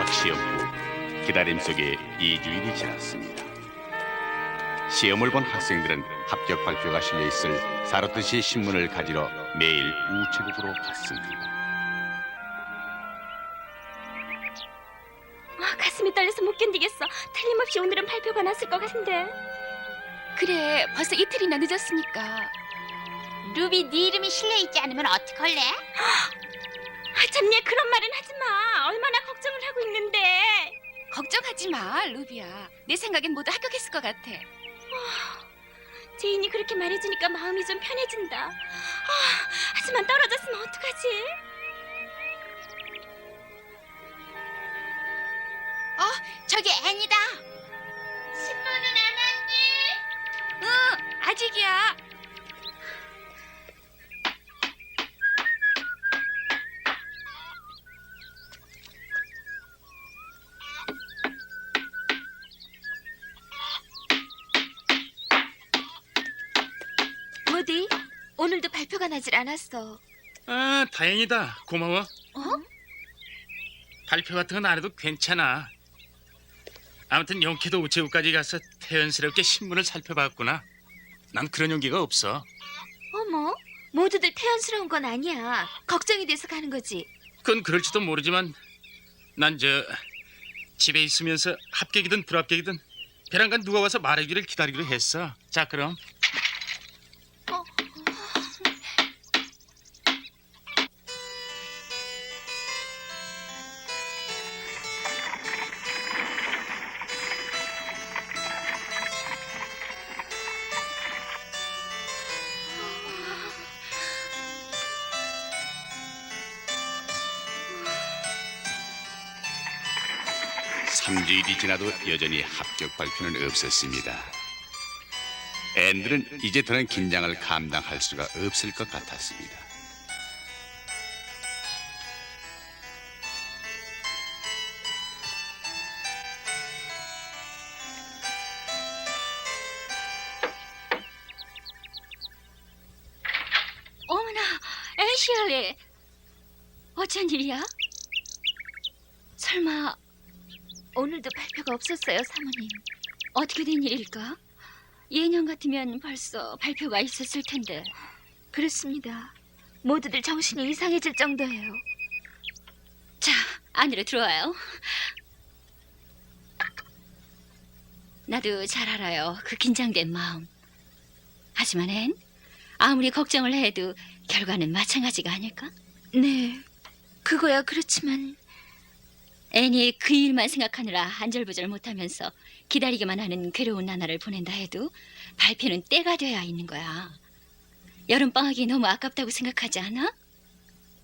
마지막 시험 후 기다림 속에 2주일이 지났습니다. 시험을 본 학생들은 합격 발표가 실려있을 사르트시 신문을 가지러 매일 우체국으로 갔습니다. 가슴이 떨려서 못 견디겠어. 틀림없이 오늘은 발표가 났을 것 같은데. 그래, 벌써 이틀이나 늦었으니까. 루비, 네 이름이 실려있지 않으면 어떡할래? 참, 얘 그런 말은 하지 마. 얼마나 걱정을 하고 있는데. 걱정하지 마, 루비야. 내 생각엔 모두 합격했을 것 같아. 제인이 그렇게 말해주니까 마음이 좀 편해진다. 하지만 떨어졌으면 어떡하지? 저기 애니다. 신문은 안 왔니? 응, 아직이야. 모디, 오늘도 발표가 나질 않았어. 아, 다행이다. 고마워. 어? 발표 같은 건 안 해도 괜찮아. 아무튼 영케도 우체국까지 가서 태연스럽게 신문을 살펴봤구나. 난 그런 용기가 없어. 어머, 모두들 태연스러운 건 아니야. 걱정이 돼서 가는 거지. 그건 그럴지도 모르지만 난 집에 있으면서 합격이든 불합격이든 베란간 누가 와서 말해주기를 기다리기로 했어. 자, 그럼. 삼주일이 지나도 여전히 합격 발표는 없었습니다. 앤들은 이제 더는 긴장을 감당할 수가 없을 것 같았습니다. 어머나, 애쉬얼리. 어쩐 일이야? 설마 오늘도 발표가 없었어요, 사모님? 어떻게 된 일일까? 예년 같으면 벌써 발표가 있었을 텐데. 그렇습니다. 모두들 정신이 이상해질 정도예요. 자, 안으로 들어와요. 나도 잘 알아요, 그 긴장된 마음. 하지만 앤, 아무리 걱정을 해도 결과는 마찬가지가 아닐까? 네, 그거야 그렇지만 앤이 그 일만 생각하느라 안절부절 못하면서 기다리기만 하는 괴로운 나날을 보낸다 해도 발표는 때가 돼야 있는 거야. 여름방학이 너무 아깝다고 생각하지 않아?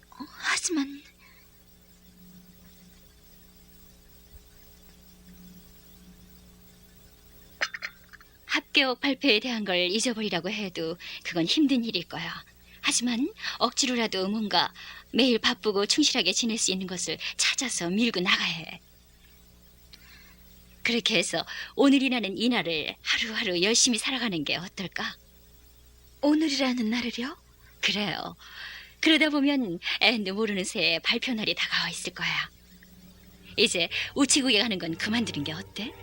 하지만 합격 발표에 대한 걸 잊어버리라고 해도 그건 힘든 일일 거야. 하지만 억지로라도 뭔가 매일 바쁘고 충실하게 지낼 수 있는 것을 찾아서 밀고 나가야 해. 그렇게 해서 오늘이라는 이 날을 하루하루 열심히 살아가는 게 어떨까? 오늘이라는 날을요? 그래요. 그러다 보면 앤도 모르는 새에 발표 날이 다가와 있을 거야. 이제 우체국에 가는 건 그만두는 게 어때?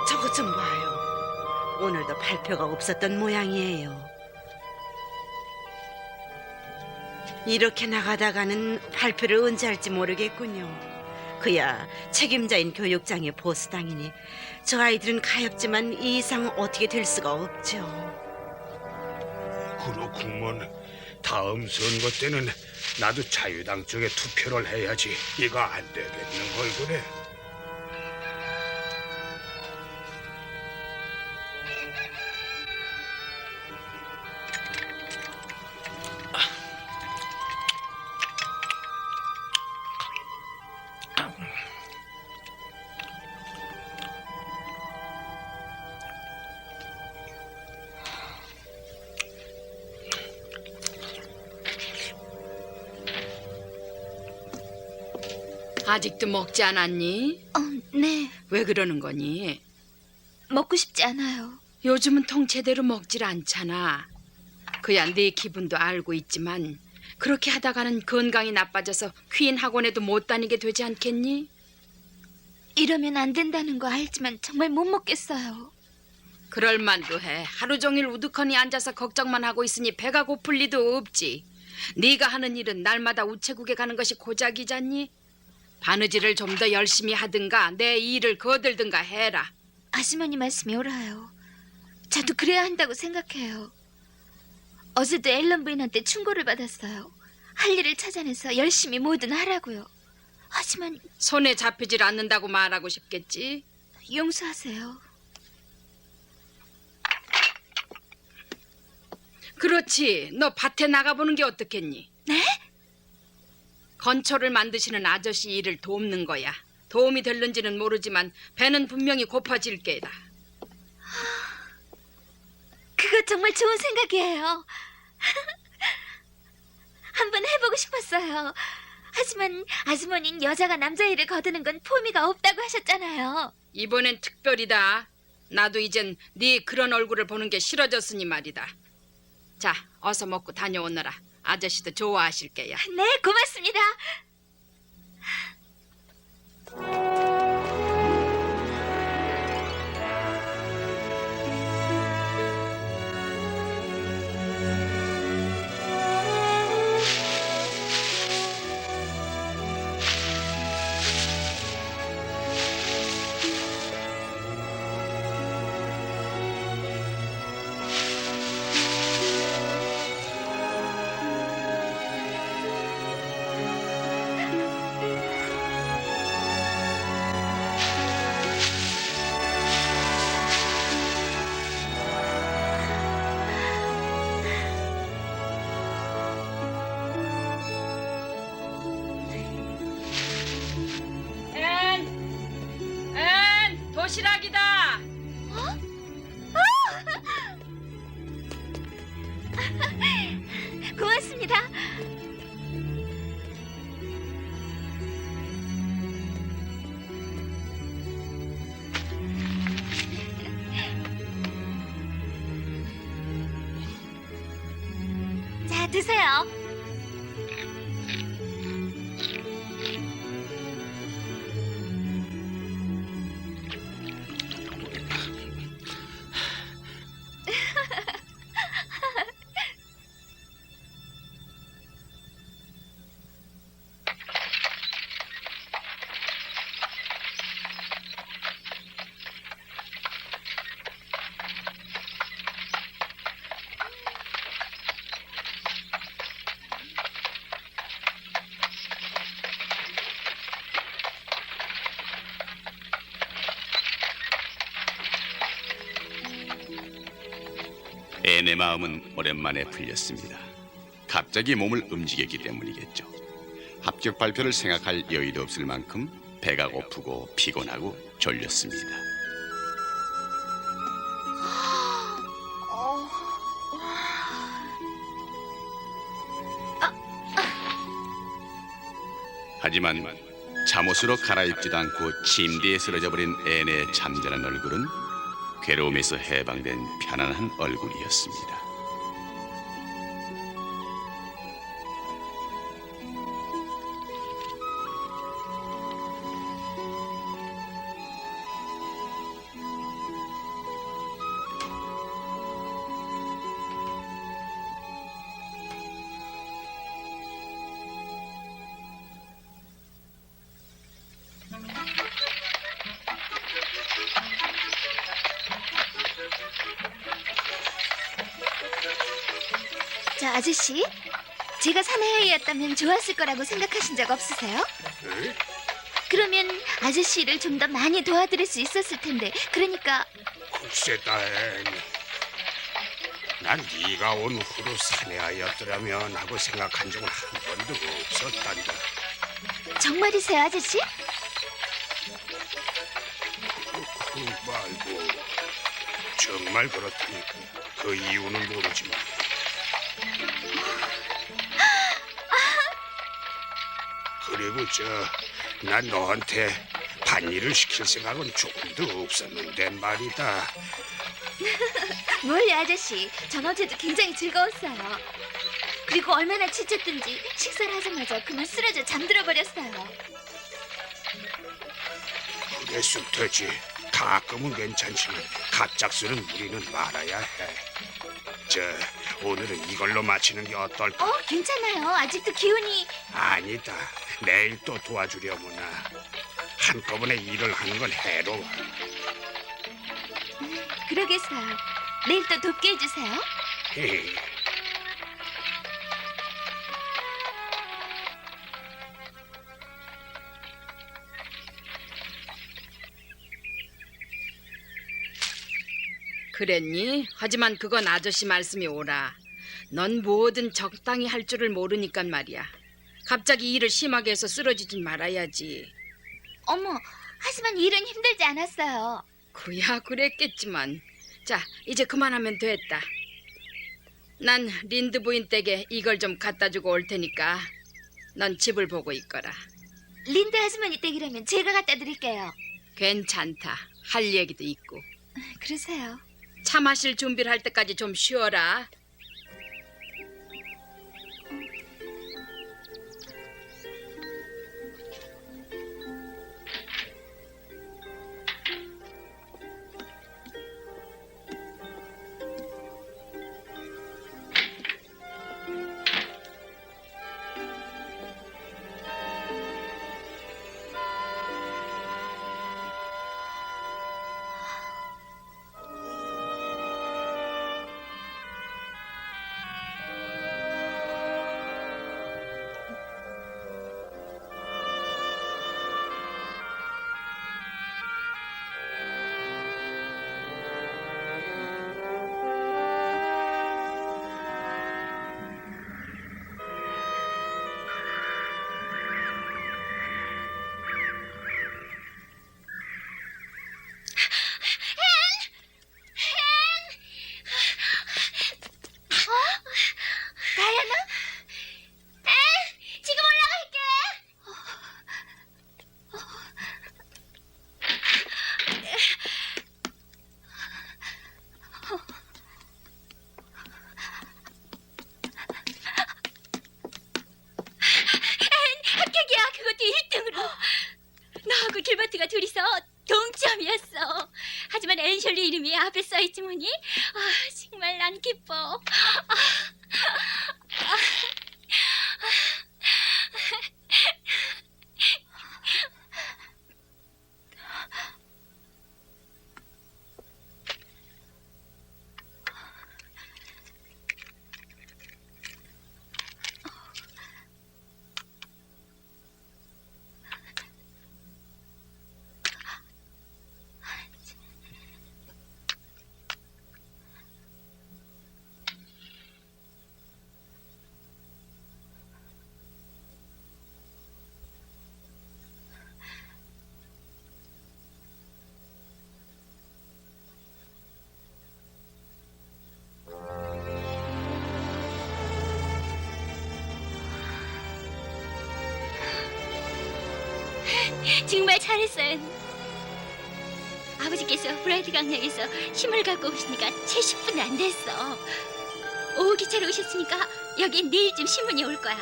저것 좀 봐요. 오늘도 발표가 없었던 모양이에요. 이렇게 나가다가는 발표를 언제 할지 모르겠군요. 그야 책임자인 교육장의 보수당이니 저 아이들은 가엾지만 이 이상 어떻게 될 수가 없죠. 그렇구먼. 다음 선거 때는 나도 자유당 쪽에 투표를 해야지. 이거 안 되겠는 걸 그래. 아직도 먹지 않았니? 네. 왜 그러는 거니? 먹고 싶지 않아요. 요즘은 통째대로 먹질 않잖아. 그야 네 기분도 알고 있지만 그렇게 하다가는 건강이 나빠져서 퀸 학원에도 못 다니게 되지 않겠니? 이러면 안 된다는 거 알지만 정말 못 먹겠어요. 그럴 만도 해. 하루 종일 우두커니 앉아서 걱정만 하고 있으니 배가 고플 리도 없지. 네가 하는 일은 날마다 우체국에 가는 것이 고작이잖니? 바느질을 좀 더 열심히 하든가 내 일을 거들든가 해라. 아주머니 말씀이 옳아요. 저도 그래야 한다고 생각해요. 어제도 앨런 부인한테 충고를 받았어요. 할 일을 찾아내서 열심히 뭐든 하라고요. 하지만 손에 잡히질 않는다고 말하고 싶겠지? 용서하세요. 그렇지. 너 밭에 나가보는 게 어떻겠니? 네? 건초를 만드시는 아저씨 일을 돕는 거야. 도움이 될는지는 모르지만 배는 분명히 고파질 게다. 그거 정말 좋은 생각이에요. 한번 해보고 싶었어요. 하지만 아주머니는 여자가 남자 일을 거두는 건 포미가 없다고 하셨잖아요. 이번엔 특별이다. 나도 이젠 네 그런 얼굴을 보는 게 싫어졌으니 말이다. 자, 어서 먹고 다녀오너라. 아저씨도 좋아하실 게야. 네, 고맙습니다. 앤! 도시락이다! 고맙습니다. 자, 드세요. 앤의 마음은 오랜만에 풀렸습니다. 갑자기 몸을 움직였기 때문이겠죠. 합격 발표를 생각할 여유도 없을 만큼 배가 고프고 피곤하고 졸렸습니다. 하지만 잠옷으로 갈아입지도 않고 침대에 쓰러져 버린 앤의 잠자는 얼굴은 괴로움에서 해방된 편안한 얼굴이었습니다. 저 아저씨, 제가 사내아이였다면 좋았을 거라고 생각하신 적 없으세요? 에? 그러면 아저씨 일을 좀 더 많이 도와드릴 수 있었을 텐데. 그러니까 글쎄다, 앤. 난 네가 온 후로 사내아이였더라면 하고 생각한 적은 한 번도 없었단다. 정말이세요, 아저씨? 그 말고 정말 그렇다니까 그 이유는 모르지만 그리고 난 너한테 반일을 시킬 생각은 조금도 없었는데 말이다. 뭘요, 아저씨. 전 어제도 굉장히 즐거웠어요. 그리고 얼마나 지쳤든지 식사를 하자마자 그만 쓰러져 잠들어 버렸어요. 그랬으면 되지. 가끔은 괜찮지만 갑작스런 무리는 말아야 해. 오늘은 이걸로 마치는 게 어떨까? 괜찮아요. 아직도 기운이... 아니다. 내일 또 도와주려무나. 한꺼번에 일을 하는 건 해로워. 그러겠어요. 내일 또 돕게 해주세요. 헤헤. 그랬니? 하지만 그건 아저씨 말씀이 옳아. 넌 뭐든 적당히 할 줄을 모르니까 말이야. 갑자기 일을 심하게 해서 쓰러지진 말아야지. 어머, 하지만 일은 힘들지 않았어요. 그야 그랬겠지만. 자, 이제 그만하면 됐다. 난 린드 부인 댁에 이걸 좀 갖다 주고 올 테니까 넌 집을 보고 있거라. 린드 아주머니 댁이라면 제가 갖다 드릴게요. 괜찮다. 할 얘기도 있고. 그러세요. 차 마실 준비를 할 때까지 좀 쉬어라. 다이아나? 지금 올라갈게. 합격이야. 그것도 1등으로. 나하고 길버트가 둘이서 동점이었어. 하지만 앤셜리 이름이 앞에 써있지 뭐니? 정말 난 기뻐. 정말 잘했어요. 아버지께서 브라이트 강락에서 힘을 갖고 오시니까 채 10분도 안 됐어. 오후 기차로 오셨으니까 여긴 내일쯤 신문이 올 거야.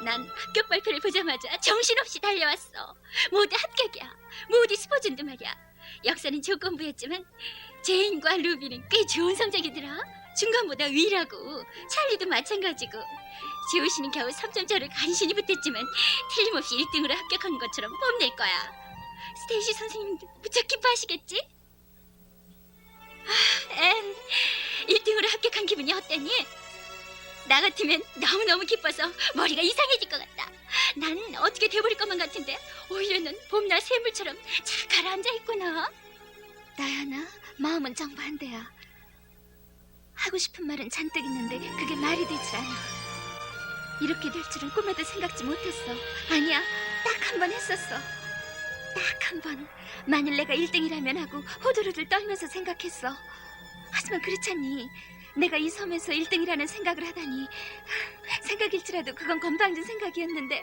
난 합격 발표를 보자마자 정신없이 달려왔어. 모두 합격이야. 모두 스포준도 말이야. 역사는 조건부였지만 제인과 루비는 꽤 좋은 성적이더라. 중간보다 위라고. 찰리도 마찬가지고. 지호씨는 겨우 3점차로 간신히 붙었지만 틀림없이 1등으로 합격한 것처럼 뽐낼 거야. 스테이시 선생님도 무척 기뻐하시겠지? 앤, 1등으로 합격한 기분이 어땠니? 나 같으면 너무너무 기뻐서 머리가 이상해질 것 같다. 난 어떻게 돼버릴 것만 같은데 오히려 넌 봄날 샘물처럼 잘 가라앉아 있구나. 다이아나, 마음은 정반대야. 하고 싶은 말은 잔뜩 있는데 그게 말이 되질 않아. 이렇게 될 줄은 꿈에도 생각지 못했어. 아니야, 딱 한 번 했었어. 딱 한 번. 만일 내가 1등이라면 하고 호들호들 떨면서 생각했어. 하지만 그렇잖니. 내가 이 섬에서 1등이라는 생각을 하다니. 생각일지라도 그건 건방진 생각이었는데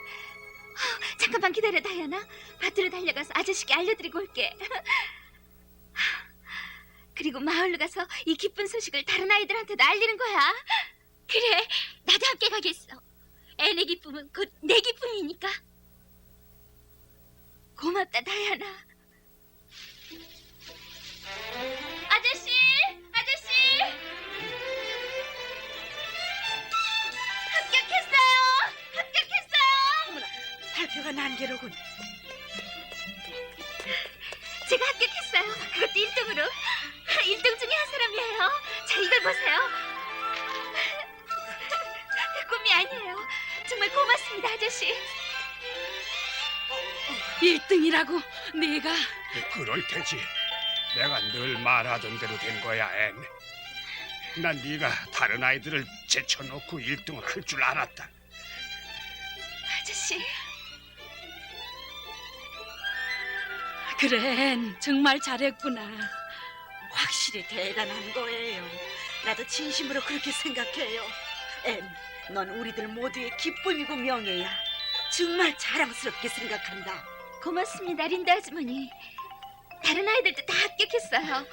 잠깐만 기다려, 다이아나. 밭으로 달려가서 아저씨께 알려드리고 올게. 그리고 마을로 가서 이 기쁜 소식을 다른 아이들한테도 알리는 거야. 그래, 나도 함께 가겠어. 앤의 기쁨은 곧 내 기쁨이니까. 고맙다, 다이아나. 아저씨! 아저씨! 합격했어요! 합격했어요! 어머나, 발표가 난개로군. 제가 합격했어요. 그것도 1등으로. 1등 중에 한 사람이에요. 자, 이걸 보세요. 꿈이 아니에요. 정말 고맙습니다, 아저씨. 1등이라고 내가. 그럴 테지. 내가 늘 말하던 대로 된 거야, 앤. 난 네가 다른 아이들을 제쳐놓고 1등을 할 줄 알았다. 아저씨. 그래, 정말 잘했구나. 확실히 대단한 거예요. 나도 진심으로 그렇게 생각해요. 앤, 넌 우리들 모두의 기쁨이고 명예야. 정말 자랑스럽게 생각한다. 고맙습니다, 린다 아주머니. 다른 아이들도 다 합격했어요.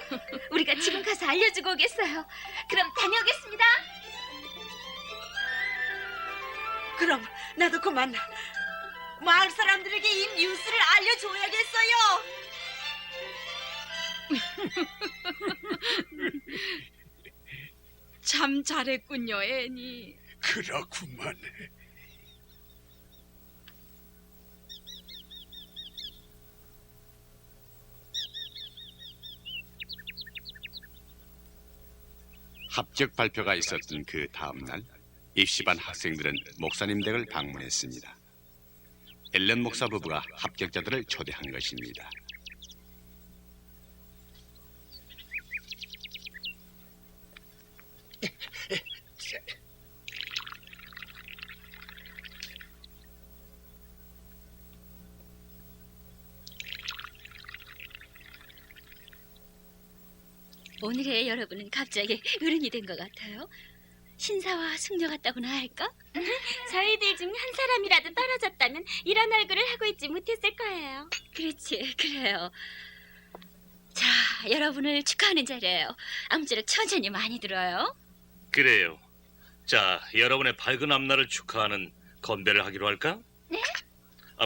우리가 지금 가서 알려주고 오겠어요. 그럼 다녀오겠습니다. 그럼 나도 그만 마을 사람들에게 이 뉴스를 알려줘야겠어요. 참 잘했군요, 애니. 그렇구만. 합격 발표가 있었던 그 다음 날 입시반 학생들은 목사님 댁을 방문했습니다. 앨런 목사 부부가 합격자들을 초대한 것입니다. 오늘의 여러분은 갑자기 어른이 된 것 같아요. 신사와 숙녀 같다고나 할까? 저희들 중 한 사람이라도 떨어졌다면 이런 얼굴을 하고 있지 못했을 거예요. 그렇지, 그래요. 자, 여러분을 축하하는 자리예요. 아무쪼록 천천히 많이 들어요. 그래요. 자, 여러분의 밝은 앞날을 축하하는 건배를 하기로 할까? 네?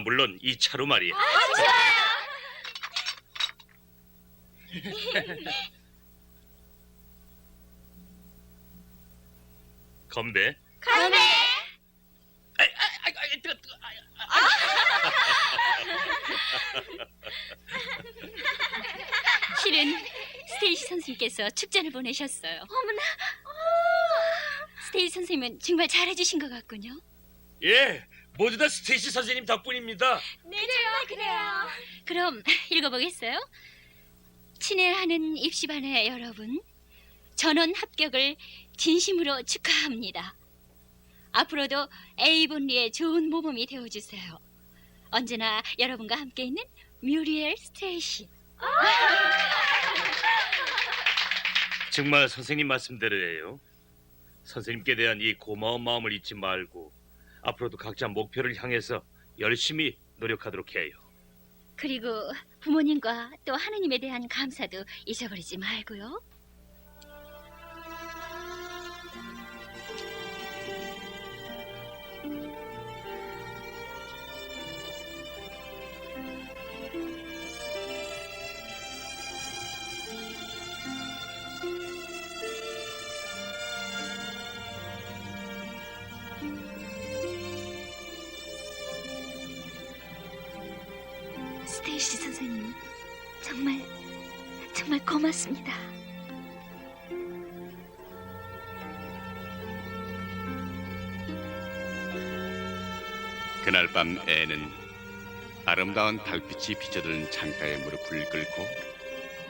물론 이 차로 말이야. 건배. 건배! 실은 스테이시 선생님께서 축전을 보내셨어요. 어머나! 스테이시 선생님은 정말 잘해주신 것 같군요. 예, 모두 다 스테이시 선생님 덕분입니다. 네, 정말 그래요. 그럼 읽어보겠어요? 친애하는 입시반의 여러분, 전원 합격을 진심으로 축하합니다. 앞으로도 에이본리의 좋은 모범이 되어주세요. 언제나 여러분과 함께 있는 뮤리엘 스테이시. 정말 선생님 말씀대로예요. 선생님께 대한 이 고마운 마음을 잊지 말고 앞으로도 각자 목표를 향해서 열심히 노력하도록 해요. 그리고 부모님과 또 하느님에 대한 감사도 잊어버리지 말고요. 스테이시 선생님, 정말 고맙습니다. 그날 밤 앤은 아름다운 달빛이 비쳐드는 창가에 무릎을 꿇고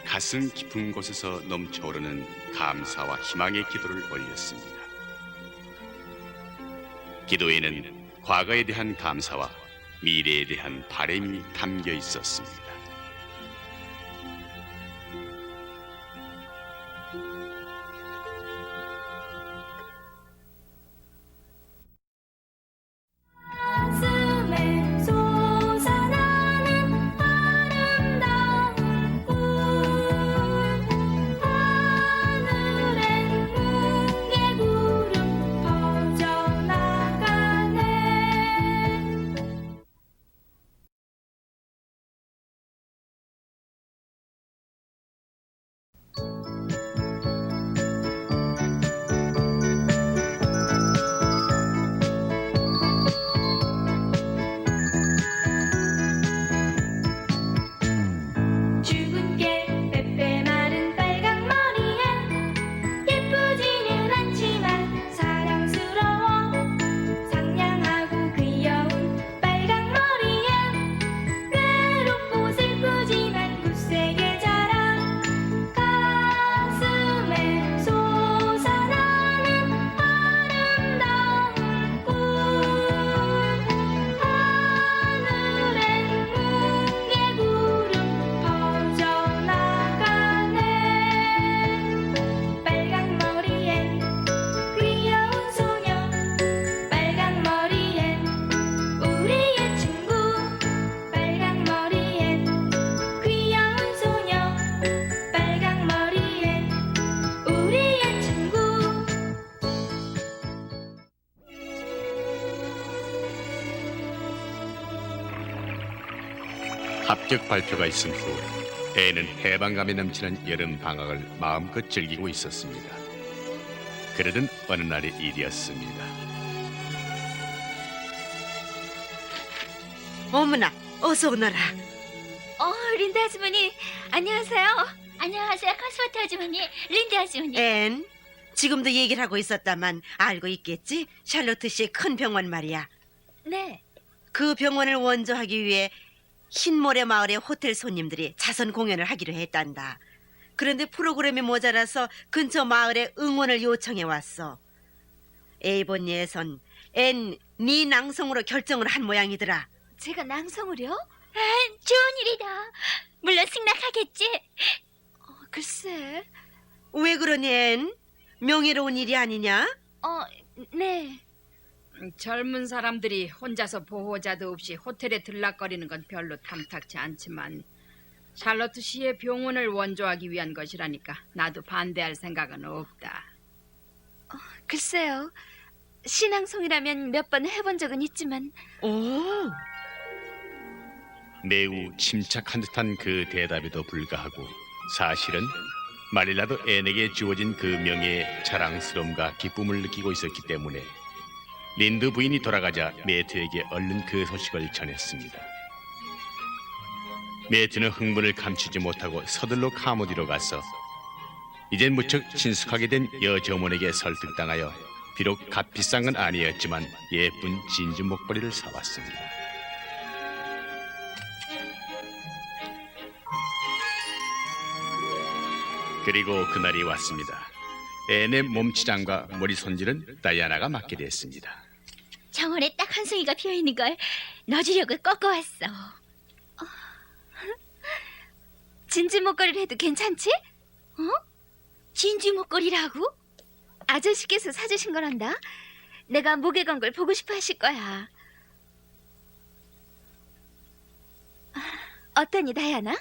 가슴 깊은 곳에서 넘쳐오르는 감사와 희망의 기도를 올렸습니다. 기도에는 과거에 대한 감사와 미래에 대한 바람이 담겨 있었습니다. 한숨에 합격 발표가 있은 후 앤은 해방감이 넘치는 여름 방학을 마음껏 즐기고 있었습니다. 그러던 어느 날의 일이었습니다. 어머나, 어서 오너라. 린다 아주머니, 안녕하세요. 안녕하세요, 카스와트 아주머니, 린다 아주머니. 앤, 지금도 얘기를 하고 있었다만 알고 있겠지? 샬로트 씨의 큰 병원 말이야. 네. 그 병원을 원조하기 위해 흰모래 마을의 호텔 손님들이 자선 공연을 하기로 했단다. 그런데 프로그램이 모자라서 근처 마을에 응원을 요청해 왔어. 에이본니에선 앤, 네 낭송으로 결정을 한 모양이더라. 제가 낭송을요? 좋은 일이다. 물론 승낙하겠지. 글쎄. 왜 그러니, 앤? 명예로운 일이 아니냐? 네. 젊은 사람들이 혼자서 보호자도 없이 호텔에 들락거리는 건 별로 탐탁치 않지만 샬로트 씨의 병원을 원조하기 위한 것이라니까 나도 반대할 생각은 없다. 글쎄요. 신앙송이라면 몇 번 해본 적은 있지만 오, 매우 침착한 듯한 그 대답에도 불구하고 사실은 말이라도 앤에게 주어진 그 명예의 자랑스러움과 기쁨을 느끼고 있었기 때문에 린드 부인이 돌아가자 매튜에게 얼른 그 소식을 전했습니다. 매튜는 흥분을 감추지 못하고 서둘러 카모디로 가서 이젠 무척 친숙하게 된 여점원에게 설득당하여 비록 값비싼 건 아니었지만 예쁜 진주 목걸이를 사왔습니다. 그리고 그날이 왔습니다. 앤의 몸치장과 머리 손질은 다이아나가 맡게 됐습니다. 정원에 딱 한 송이가 피어있는 걸 넣어주려고 꺾어왔어. 진주 목걸이를 해도 괜찮지? 진주 목걸이라고? 아저씨께서 사주신 거란다. 내가 목에 건 걸 보고 싶어 하실 거야. 어떠니, 다이아나?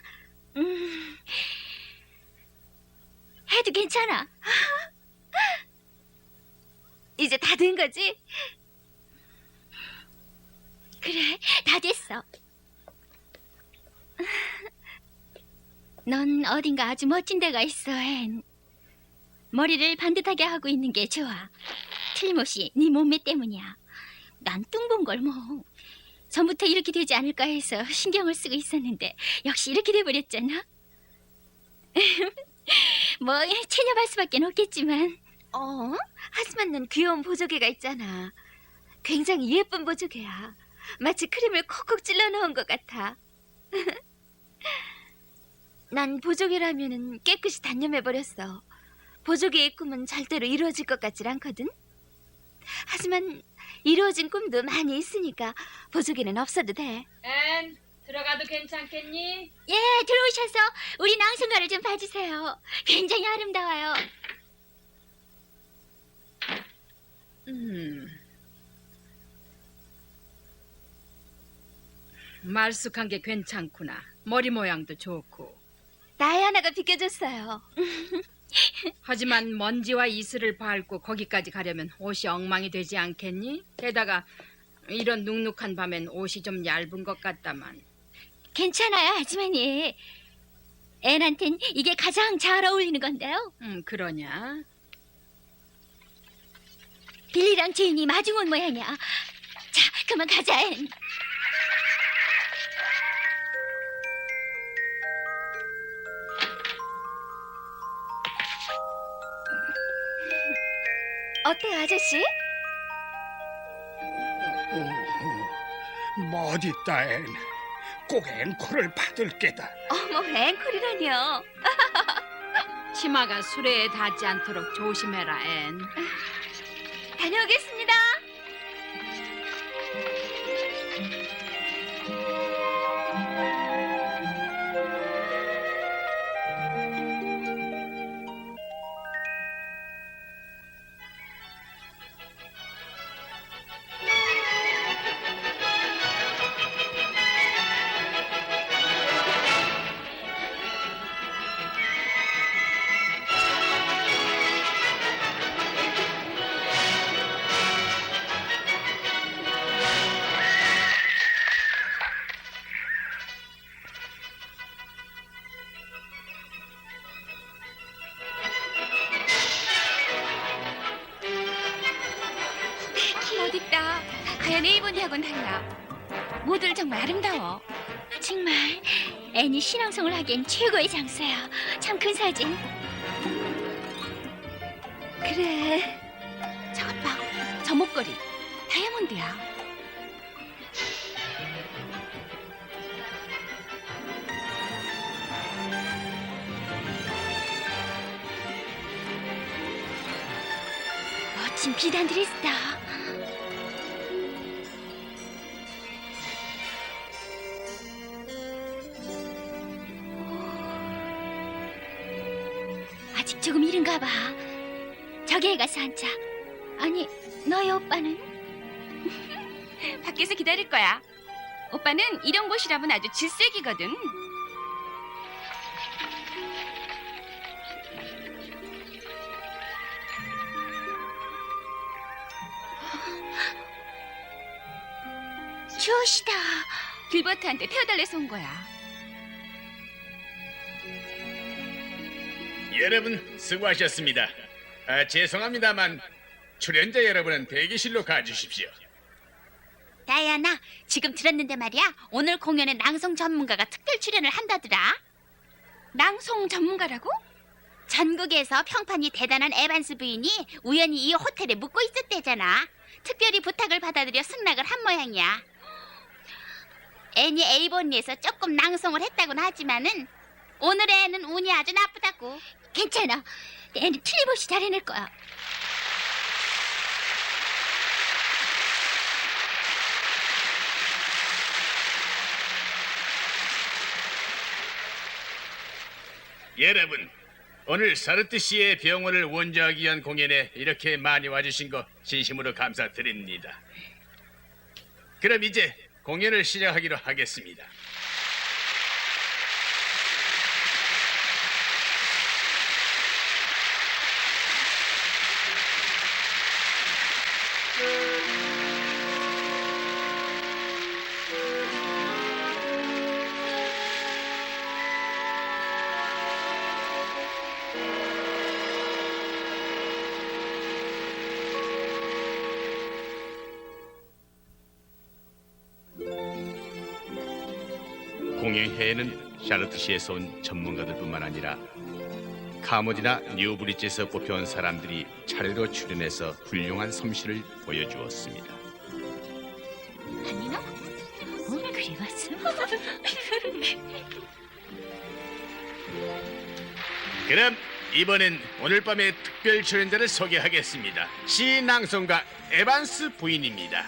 해도 괜찮아. 이제 다 된 거지? 그래, 다 됐어. 넌 어딘가 아주 멋진 데가 있어, 앤. 머리를 반듯하게 하고 있는 게 좋아. 틀림없이 네 몸매 때문이야. 난 뚱본 걸 뭐. 전부터 이렇게 되지 않을까 해서 신경을 쓰고 있었는데 역시 이렇게 돼버렸잖아. 뭐 체념할 수밖에 없겠지만. 하지만 넌 귀여운 보조개가 있잖아. 굉장히 예쁜 보조개야. 마치 크림을 콕콕 찔러 넣은 것 같아. 난 보조개라면은 깨끗이 단념해버렸어. 보조개의 꿈은 절대로 이루어질 것 같질 않거든. 하지만 이루어진 꿈도 많이 있으니까 보조개는 없어도 돼. 앤, 들어가도 괜찮겠니? 예, 들어오셔서 우리 낭송가를 좀 봐주세요. 굉장히 아름다워요. 말쑥한 게 괜찮구나. 머리 모양도 좋고. 다이아나가 비켜줬어요. 하지만 먼지와 이슬을 밟고 거기까지 가려면 옷이 엉망이 되지 않겠니? 게다가 이런 눅눅한 밤엔 옷이 좀 얇은 것 같다만. 괜찮아요, 아주머니. 앤한텐 이게 가장 잘 어울리는 건데요. 그러냐? 빌리랑 제인이 마중 온 모양이야. 자, 그만 가자, 앤. 어때요, 아저씨? 멋있다, 앤. 꼭 앵콜을 받을 게다. 어머, 앵콜이라뇨. 치마가 수레에 닿지 않도록 조심해라, 앤. 다녀오겠습니다. 생각하고는 달라. 모두들 정말 아름다워. 정말 앤이 신앙송을 하기엔 최고의 장소야. 참 큰 사진. 그래. 저것 봐. 저 목걸이 다이아몬드야. 멋진 비단 드레스다. 아직 조금 이른가 봐. 저기에 가서 앉자. 아니, 너희 오빠는? 밖에서 기다릴 거야. 오빠는 이런 곳이라면 아주 질색이거든. 조시다. 길버트한테 태워달래서 온 거야. 여러분 수고하셨습니다. 죄송합니다만 출연자 여러분은 대기실로 가주십시오. 다이아나, 지금 들었는데 말이야. 오늘 공연에 낭송 전문가가 특별 출연을 한다더라. 낭송 전문가라고? 전국에서 평판이 대단한 에반스 부인이 우연히 이 호텔에 묵고 있었대잖아. 특별히 부탁을 받아들여 승낙을 한 모양이야. 애니 에이본리에서 조금 낭송을 했다고는 하지만은 오늘의 애는 운이 아주 나쁘다고. 괜찮아. 앤이 틀림없이 잘해낼 거야. 여러분 오늘 사르트 씨의 병원을 원조하기 위한 공연에 이렇게 많이 와주신 거 진심으로 감사드립니다. 그럼 이제 공연을 시작하기로 하겠습니다. 공연회에는 샤르트시에서 온 전문가들뿐만 아니라 카모디나 뉴브리지에서 뽑혀온 사람들이 차례로 출연해서 훌륭한 솜씨를 보여주었습니다. 아니나? 그리 왔어? 그럼 이번엔 오늘 밤의 특별 출연자를 소개하겠습니다. 시낭송가 에반스 부인입니다.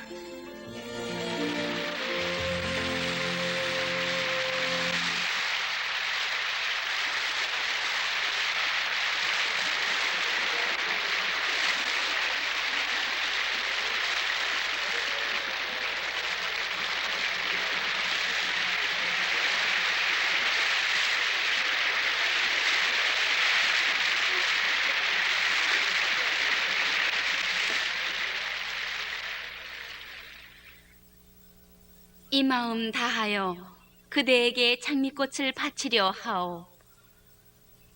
이 마음 다하여 그대에게 장미꽃을 바치려 하오.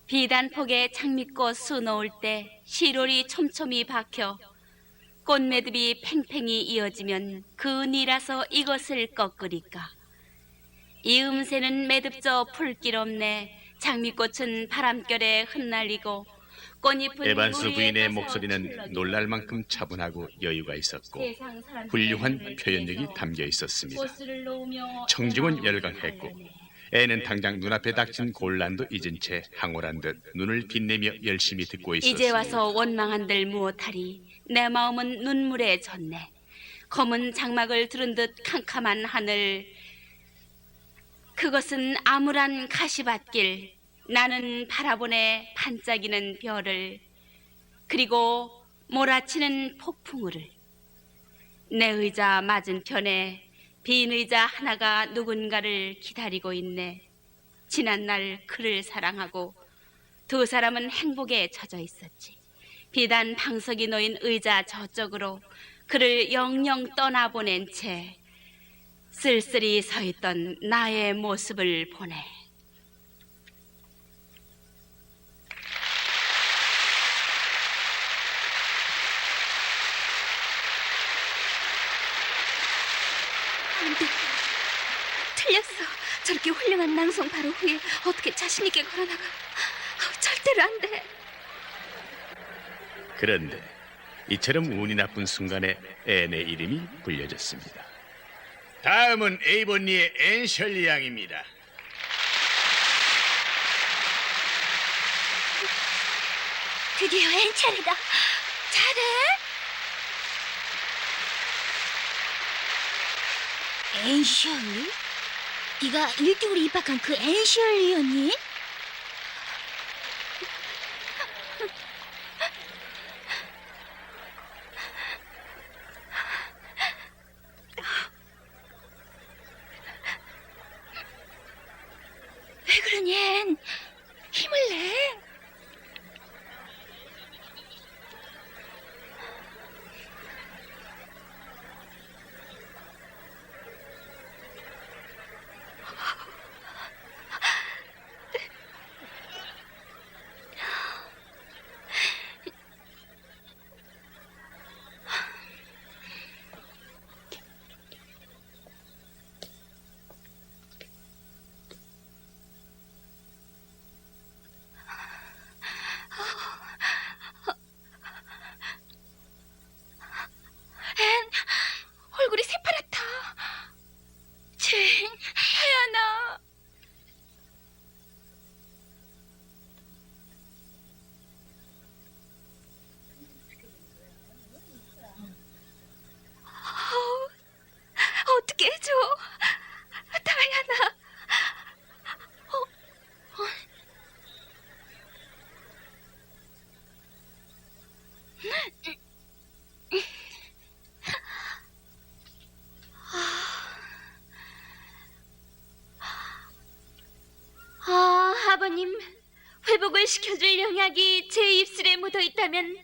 비단폭에 장미꽃 수 놓을 때 시롤이 촘촘히 박혀 꽃매듭이 팽팽히 이어지면 그 니라서 이것을 꺾으리까. 이 음새는 매듭져 풀길 없네. 장미꽃은 바람결에 흩날리고 꽃잎은 에반스 물 위에 부인의 떠서 목소리는 출렁이고 놀랄 만큼 차분하고 여유가 있었고 세상 사람들의 훌륭한 눈을 표현력이 피해서 담겨 있었습니다. 꽃을 놓으며 청중은 마음을 열광했고 달래네. 애는 당장 눈앞에 닥친 곤란도 잊은 채 황홀한 듯 눈을 빛내며 열심히 듣고 있었습니다. 이제 와서 원망한들 무엇하리. 내 마음은 눈물에 젖네. 검은 장막을 두른 듯 캄캄한 하늘. 그것은 암울한 가시밭길. 나는 바라보네 반짝이는 별을. 그리고 몰아치는 폭풍우를. 내 의자 맞은편에 빈 의자 하나가 누군가를 기다리고 있네. 지난날 그를 사랑하고 두 사람은 행복에 젖어 있었지. 비단 방석이 놓인 의자 저쪽으로 그를 영영 떠나보낸 채 쓸쓸히 서 있던 나의 모습을 보네. 틀렸어. 저렇게 훌륭한 낭송 바로 후에 어떻게 자신 있게 걸어나가? 절대로 안 돼. 그런데 이처럼 운이 나쁜 순간에 앤의 이름이 불려졌습니다. 다음은 에이본니의 앤 셜리 양입니다. 드디어 앤 차례다. 잘해. 앤 셜리? 네가 1등으로 입학한 그 앤 셜리였니? 왜 그러니 앤? 힘을 내. 앤, 얼굴이 새파랗다. 젠, 하연아. 어떻게 해줘, 다이아나. 아버님, 회복을 시켜줄 영약이 제 입술에 묻어 있다면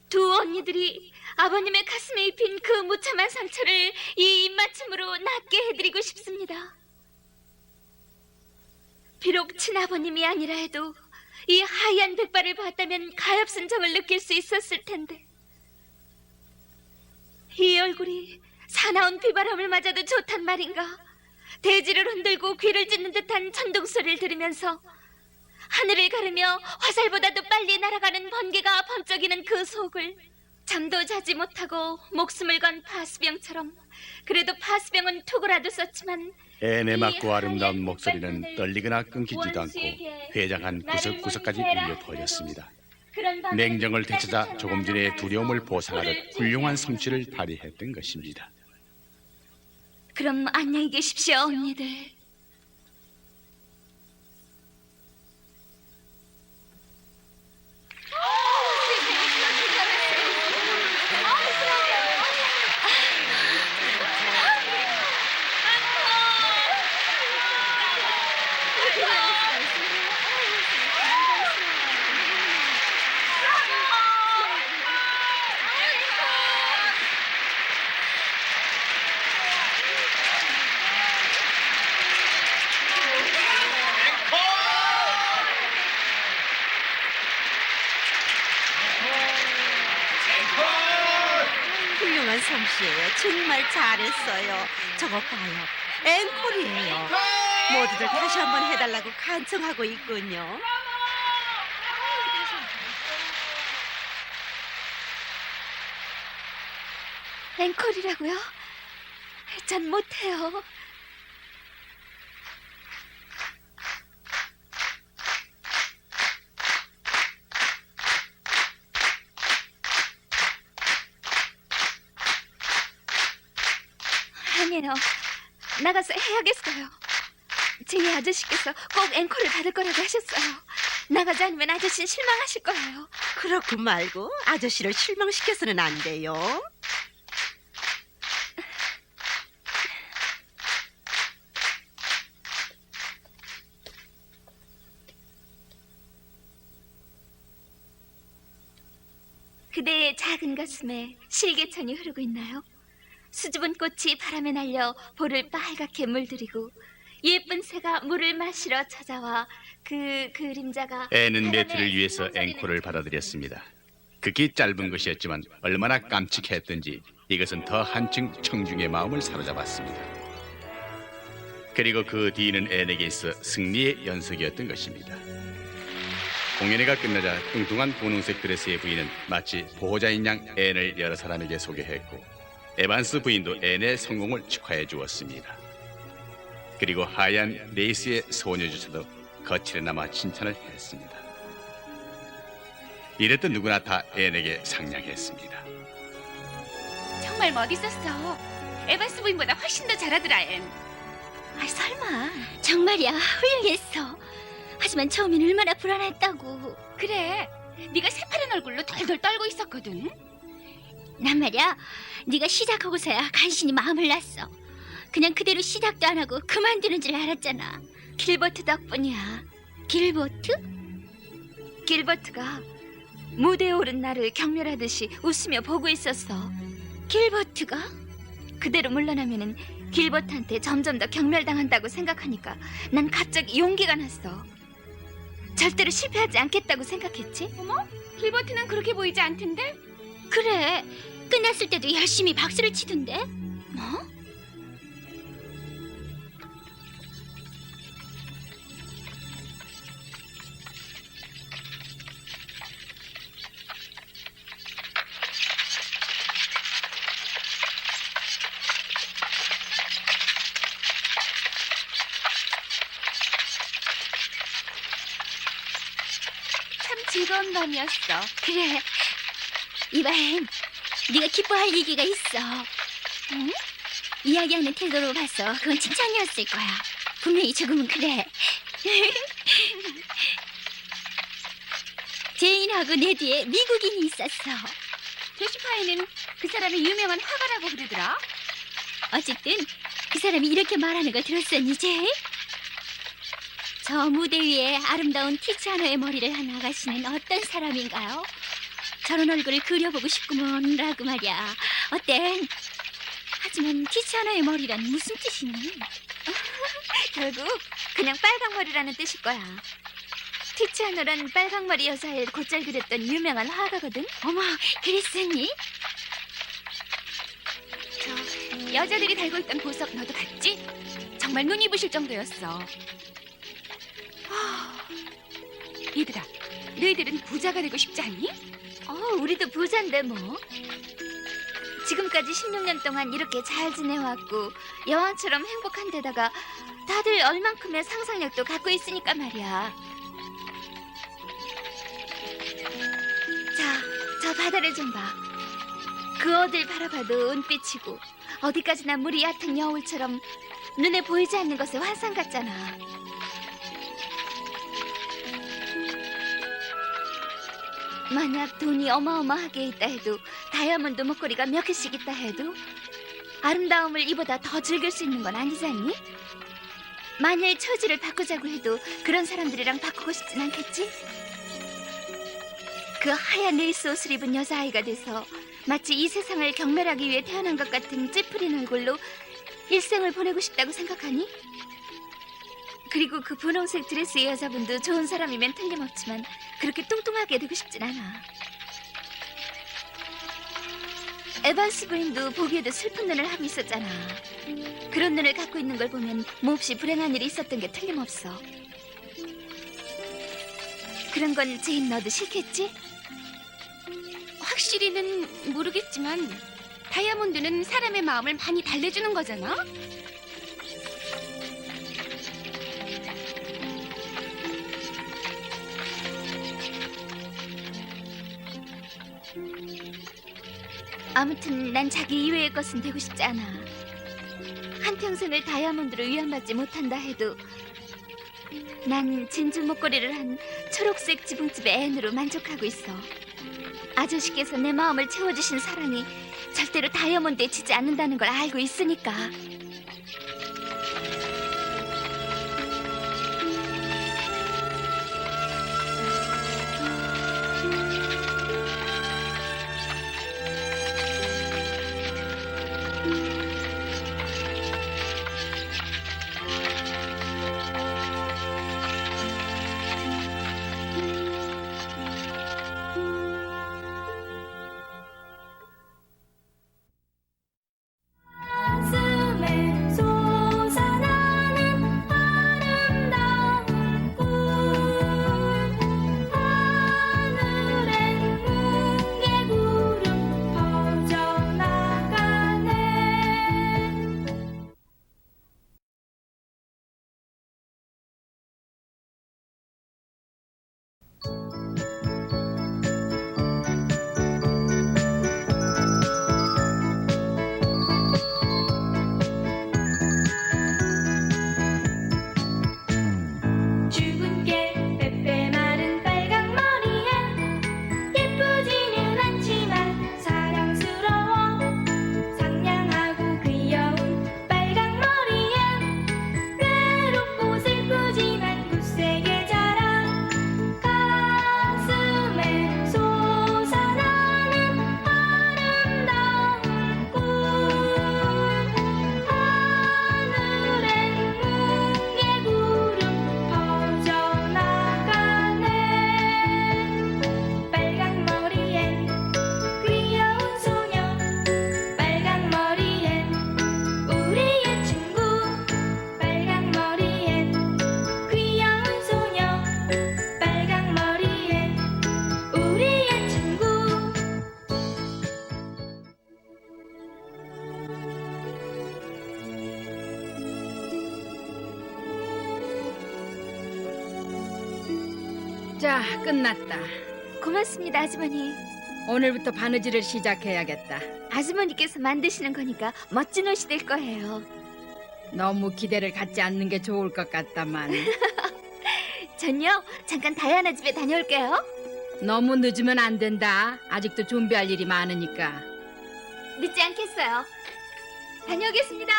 두 언니들이 아버님의 가슴에 입힌 그 무참한 상처를 이 입맞춤으로 낫게 해드리고 싶습니다. 비록 친아버님이 아니라 해도 이 하얀 백발을 봤다면 가엾은 정을 느낄 수 있었을 텐데, 이 얼굴이 사나운 비바람을 맞아도 좋단 말인가. 대지를 흔들고 귀를 찢는 듯한 천둥 소리를 들으면서 하늘을 가르며 화살보다도 빨리 날아가는 번개가 번쩍이는 그 속을 잠도 자지 못하고 목숨을 건 파수병처럼, 그래도 파수병은 투구라도 썼지만 앤의 맑고 이 아름다운 하얀 목소리는 백발끈을 떨리거나 끊기지도 않고 원수에게 회장한 구석구석까지 나를 울려 원해라 퍼졌습니다. 그런 밤에 냉정을 되찾아 따뜻한 조금 전의 바람 두려움을 안에서 보상하듯 불을 훌륭한 지피는 솜씨를 발휘했던 것입니다. 그럼 안녕히 계십시오, 언니들. 훌륭한 솜씨예요. 정말 잘했어요. 저거 봐요. 앵콜이에요. 모두들 다시 한번 해달라고 간청하고 있군요. 앵콜이라고요? 전 못해요. 아니에요. 나가서 해야겠어요. 제니 아저씨께서 꼭 앵콜을 받을 거라고 하셨어요. 나가지 않으면 아저씨는 실망하실 거예요. 그렇고 말고 아저씨를 실망시켜서는 안 돼요. 그대의 작은 가슴에 실개천이 흐르고 있나요? 수줍은 꽃이 바람에 날려 볼을 빨갛게 물들이고 예쁜 새가 물을 마시러 찾아와 그 그림자가 앤은 바람에 네티를 위해서 흩날리는 앵콜을 받아들였습니다. 극히 짧은 것이었지만 얼마나 깜찍했던지 이것은 더 한층 청중의 마음을 사로잡았습니다. 그리고 그 뒤는 앤에게 있어 승리의 연속이었던 것입니다. 공연회가 끝나자 뚱뚱한 분홍색 드레스의 부인은 마치 보호자인 양 앤을 여러 사람에게 소개했고 에반스 부인도 앤의 성공을 축하해 주었습니다. 그리고 하얀 레이스의 소녀조차도 거칠에나마 칭찬을 했습니다. 이랬던 누구나 다 앤에게 상냥했습니다. 정말 멋있었어. 에반스 부인보다 훨씬 더 잘하더라, 앤. 아, 설마. 정말이야, 훌륭했어. 하지만 처음엔 얼마나 불안했다고. 그래, 네가 새파란 얼굴로 덜덜 떨고 있었거든. 난 말이야, 네가 시작하고서야 간신히 마음을 놨어. 그냥 그대로 시작도 안 하고 그만두는 줄 알았잖아. 길버트 덕분이야. 길버트? 길버트가 무대에 오른 나를 경멸하듯이 웃으며 보고 있었어. 길버트가? 그대로 물러나면은 길버트한테 점점 더 경멸당한다고 생각하니까 난 갑자기 용기가 났어. 절대로 실패하지 않겠다고 생각했지? 길버트는 그렇게 보이지 않던데? 그래, 끝났을 때도 열심히 박수를 치던데. 뭐? 참 즐거운 밤이었어. 그래. 이봐엔, 네가 기뻐할 얘기가 있어. 응? 이야기하는 태도로 봐서 그건 칭찬이었을 거야. 분명히 조금은 그래. 제인하고 내 뒤에 미국인이 있었어. 조시파에는 그 사람이 유명한 화가라고 그러더라. 어쨌든 그 사람이 이렇게 말하는 걸 들었었니, 제인? 저 무대 위에 아름다운 티치아노의 머리를 한 아가씨는 어떤 사람인가요? 저런 얼굴을 그려보고 싶구먼라고 말이야. 어때? 하지만 티치아노의 머리란 무슨 뜻이니? 결국 그냥 빨강머리라는 뜻일 거야. 티치아노란 빨강머리 여자를 곧잘 그렸던 유명한 화가거든. 어머, 그랬었니? 저 여자들이 달고 있던 보석 너도 봤지? 정말 눈이 부실 정도였어. 얘들아, 너희들은 부자가 되고 싶지 않니? 우리도 부자인데 뭐. 지금까지 16년 동안 이렇게 잘 지내왔고 여왕처럼 행복한 데다가 다들 얼만큼의 상상력도 갖고 있으니까 말이야. 자, 저 바다를 좀 봐. 그 어딜 바라봐도 은빛이고 어디까지나 물이 얕은 여울처럼 눈에 보이지 않는 것의 환상 같잖아. 만약 돈이 어마어마하게 있다 해도, 다이아몬드 목걸이가 몇 개씩 있다 해도 아름다움을 이보다 더 즐길 수 있는 건 아니지 않니? 만일 처지를 바꾸자고 해도 그런 사람들이랑 바꾸고 싶진 않겠지? 그 하얀 레이스 옷을 입은 여자아이가 돼서 마치 이 세상을 경멸하기 위해 태어난 것 같은 찌푸린 얼굴로 일생을 보내고 싶다고 생각하니? 그리고 그 분홍색 드레스의 여자분도 좋은 사람이면 틀림없지만 그렇게 뚱뚱하게 되고 싶진 않아. 에반스 부인도 보기에도 슬픈 눈을 하고 있었잖아. 그런 눈을 갖고 있는 걸 보면 몹시 불행한 일이 있었던 게 틀림없어. 그런 건 제인 너도 싫겠지? 확실히는 모르겠지만 다이아몬드는 사람의 마음을 많이 달래주는 거잖아. 아무튼 난 자기 이외의 것은 되고 싶지 않아. 한평생을 다이아몬드로 위안받지 못한다 해도 난 진주 목걸이를 한 초록색 지붕집의 앤으로 만족하고 있어. 아저씨께서 내 마음을 채워주신 사랑이 절대로 다이아몬드에 지지 않는다는 걸 알고 있으니까. 숨에 자, 끝났다. 고맙습니다, 아주머니. 오늘부터 바느질을 시작해야겠다. 아주머니께서 만드시는 거니까 멋진 옷이 될 거예요. 너무 기대를 갖지 않는 게 좋을 것 같다만. 전요, 잠깐 다이아나 집에 다녀올게요. 너무 늦으면 안 된다. 아직도 준비할 일이 많으니까. 늦지 않겠어요. 다녀오겠습니다.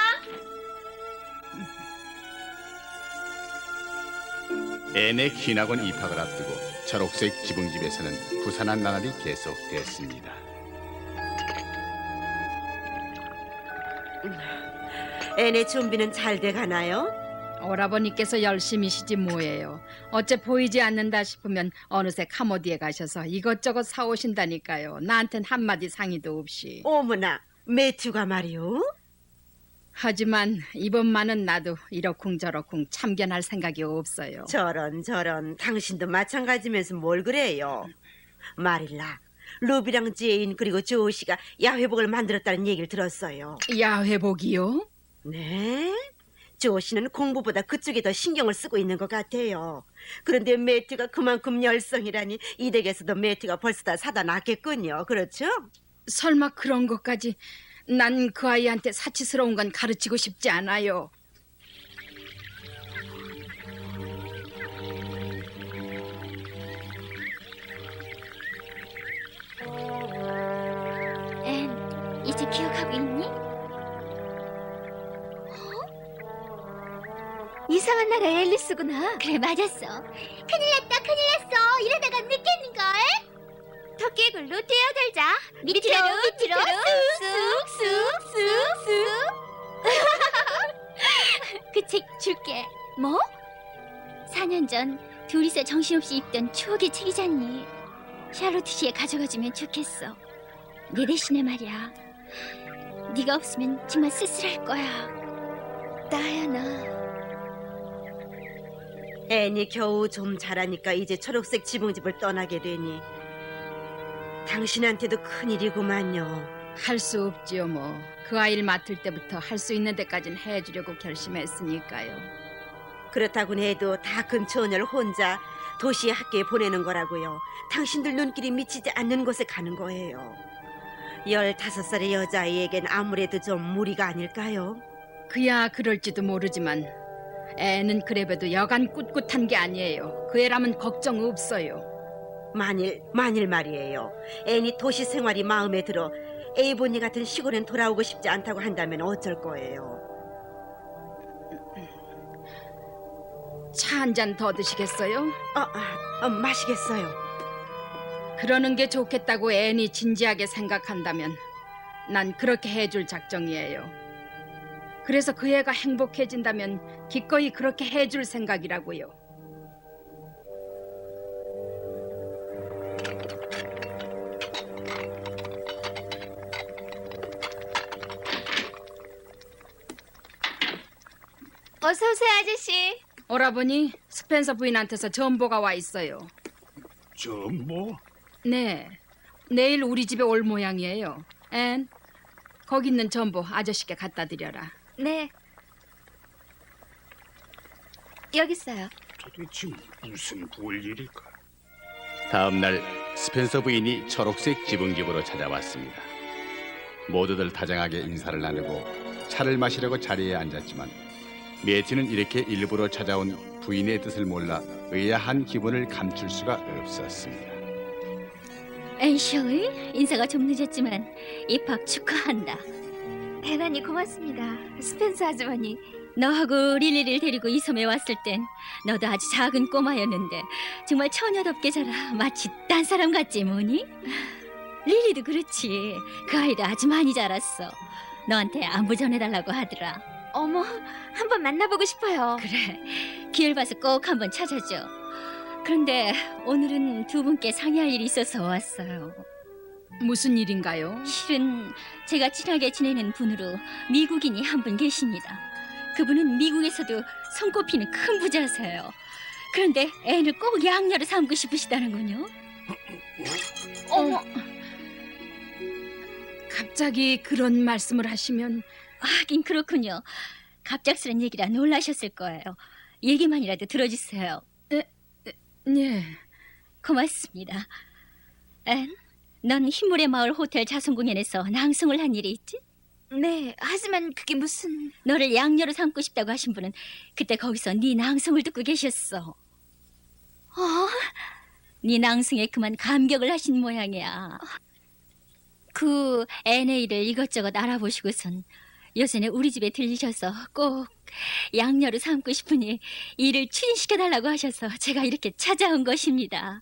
앤의 귀낙원 입학을 앞두고 초록색 지붕집에서는 부산한 나날이 계속됐습니다. 앤의 준비는 잘 돼가나요? 오라버니께서 열심히시지 뭐예요. 어째 보이지 않는다 싶으면 어느새 카모디에 가셔서 이것저것 사오신다니까요. 나한텐 한마디 상의도 없이. 어머나, 매튜가 말이오. 하지만 이번만은 나도 이러쿵저러쿵 참견할 생각이 없어요. 저런 당신도 마찬가지면서 뭘 그래요? 마릴라, 루비랑 제인 그리고 조시가 야회복을 만들었다는 얘기를 들었어요. 야회복이요? 네? 조시는 공부보다 그쪽에 더 신경을 쓰고 있는 것 같아요. 그런데 매튜가 그만큼 열성이라니 이 댁에서도 매튜가 벌써 다 사다 놨겠군요. 그렇죠? 설마 그런 것까지. 난 그 아이한테 사치스러운 건 가르치고 싶지 않아요. 앤, 이제 기억하고 있니? 이상한 나라의 앨리스구나. 그래, 맞았어. 큰일 났어. 이러다가 늦겠는걸? 토끼굴로 뛰어들자. 밑으로 쑥쑥쑥쑥. 그 책 줄게. 뭐? 4년 전 둘이서 정신없이 읽던 추억의 책이잖니. 샤로트시에 가져가주면 좋겠어. 내 대신에 말이야. 네가 없으면 정말 쓸쓸할 거야. 다이아나. 앤이 겨우 좀 자라니까 이제 초록색 지붕집을 떠나게 되니 당신한테도 큰일이구만요. 할 수 없지요 뭐. 그 아이를 맡을 때부터 할 수 있는 데까진 해주려고 결심했으니까요. 그렇다고는 해도 다 큰 처녀를 혼자 도시 학교에 보내는 거라고요. 당신들 눈길이 미치지 않는 곳에 가는 거예요. 15살의 여자아이에겐 아무래도 좀 무리가 아닐까요? 그야 그럴지도 모르지만 애는 그래봬도 여간 꿋꿋한 게 아니에요. 그 애라면 걱정 없어요. 만일 말이에요. 앤이 도시 생활이 마음에 들어 에이보니 같은 시골엔 돌아오고 싶지 않다고 한다면 어쩔 거예요? 차 한 잔 더 드시겠어요? 마시겠어요. 그러는 게 좋겠다고 앤이 진지하게 생각한다면 난 그렇게 해줄 작정이에요. 그래서 그 애가 행복해진다면 기꺼이 그렇게 해줄 생각이라고요. 어서 오세요, 아저씨. 오라버니, 스펜서 부인한테서 전보가 와 있어요. 전보? 네, 내일 우리 집에 올 모양이에요. 앤, 거기 있는 전보 아저씨께 갖다 드려라. 네. 여기 있어요. 도대체 무슨 볼일일까? 다음 날 스펜서 부인이 초록색 지붕집으로 찾아왔습니다. 모두들 다정하게 인사를 나누고 차를 마시려고 자리에 앉았지만 매튜는 이렇게 일부러 찾아온 부인의 뜻을 몰라 의아한 기분을 감출 수가 없었습니다. 앤셔의 인사가 좀 늦었지만 입학 축하한다. 대단히 고맙습니다. 스펜서 아주머니. 너하고 릴리를 데리고 이 섬에 왔을 땐 너도 아주 작은 꼬마였는데 정말 처녀답게 자라 마치 딴 사람 같지 뭐니? 릴리도 그렇지. 그 아이도 아주 많이 자랐어. 너한테 안부 전해달라고 하더라. 어머, 한번 만나보고 싶어요. 그래, 기회를 봐서 꼭 한번 찾아줘. 그런데 오늘은 두 분께 상의할 일이 있어서 왔어요. 무슨 일인가요? 실은 제가 친하게 지내는 분으로 미국인이 한 분 계십니다. 그분은 미국에서도 손꼽히는 큰 부자세요. 그런데 앤을 꼭 양녀로 삼고 싶으시다는군요. 어머, 갑자기 그런 말씀을 하시면 하긴 그렇군요. 갑작스런 얘기라 놀라셨을 거예요. 얘기만이라도 들어주세요. 예, 고맙습니다. 앤, 넌 흰물의 마을 호텔 자선 공연에서 낭송을 한 일이 있지? 네, 하지만 그게 무슨... 너를 양녀로 삼고 싶다고 하신 분은 그때 거기서 네 낭송을 듣고 계셨어. 네 낭송에 그만 감격을 하신 모양이야. 그 NA를 이것저것 알아보시고선 요전에 우리 집에 들리셔서 꼭 양녀로 삼고 싶으니 일을 추진시켜달라고 하셔서 제가 이렇게 찾아온 것입니다.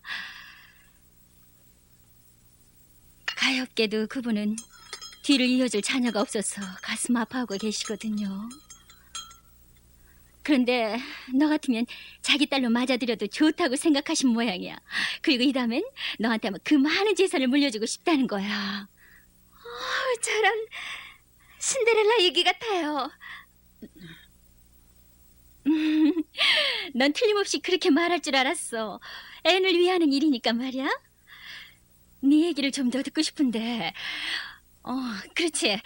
가엾게도 그분은 뒤를 이어줄 자녀가 없어서 가슴 아파하고 계시거든요. 그런데 너 같으면 자기 딸로 맞아들여도 좋다고 생각하신 모양이야. 그리고 이 다음엔 너한테 그 많은 재산을 물려주고 싶다는 거야. 저런 신데렐라 얘기 같아요. 넌 틀림없이 그렇게 말할 줄 알았어. 앤을 위하는 일이니까 말이야. 네 얘기를 좀 더 듣고 싶은데. 그렇지.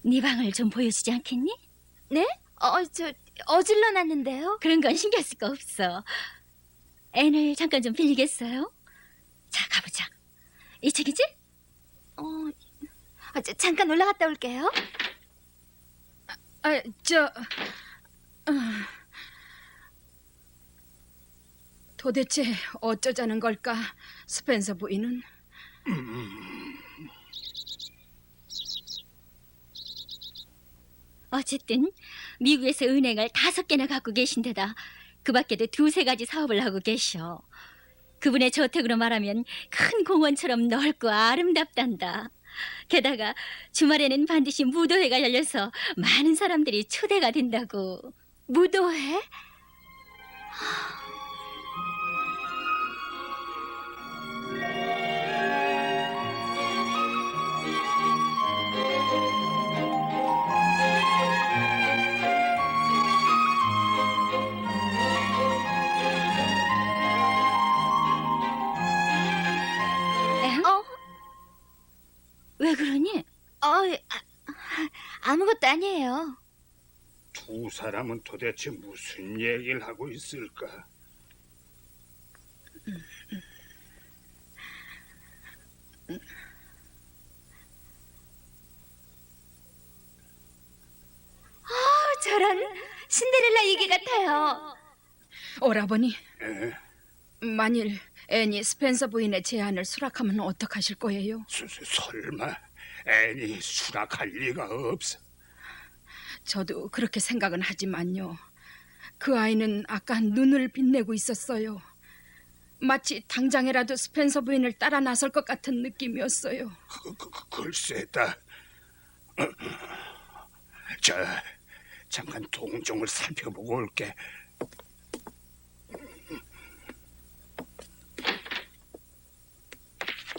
네 방을 좀 보여주지 않겠니? 네? 어질러 놨는데요. 그런 건 신경 쓸 거 없어. 앤을 잠깐 좀 빌리겠어요? 자, 가보자. 이 책이지? 잠깐 올라갔다 올게요. 도대체 어쩌자는 걸까? 스펜서 부인은? 어쨌든 미국에서 은행을 5개나 갖고 계신데다 그 밖에도 2-3가지 사업을 하고 계셔. 그분의 저택으로 말하면 큰 공원처럼 넓고 아름답단다. 게다가 주말에는 반드시 무도회가 열려서 많은 사람들이 초대가 된다고. 무도회? 앤? 왜 그러니? 아무것도 아니에요. 두 사람은 도대체 무슨 얘기를 하고 있을까? 저런 신데렐라 얘기 같아요. 오라버니, 에? 만일 앤이 스펜서 부인의 제안을 수락하면 어떡하실 거예요? 설마 앤이 수락할 리가 없어. 저도 그렇게 생각은 하지만요. 그 아이는 아까 눈을 빛내고 있었어요. 마치 당장이라도 스펜서 부인을 따라 나설 것 같은 느낌이었어요. 글쎄다. 잠깐 동종을 살펴보고 올게.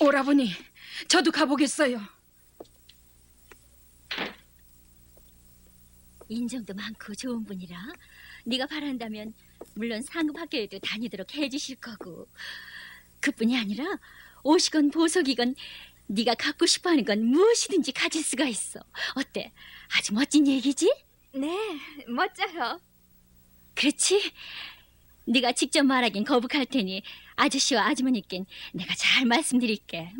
오라버니, 저도 가보겠어요. 인정도 많고 좋은 분이라 네가 바란다면 물론 상급 학교에도 다니도록 해주실 거고, 그뿐이 아니라 옷이건 보석이건 네가 갖고 싶어하는 건 무엇이든지 가질 수가 있어. 어때? 아주 멋진 얘기지? 네, 멋져요. 그렇지? 네가 직접 말하긴 거북할 테니 아저씨와 아주머니께 내가 잘 말씀드릴게.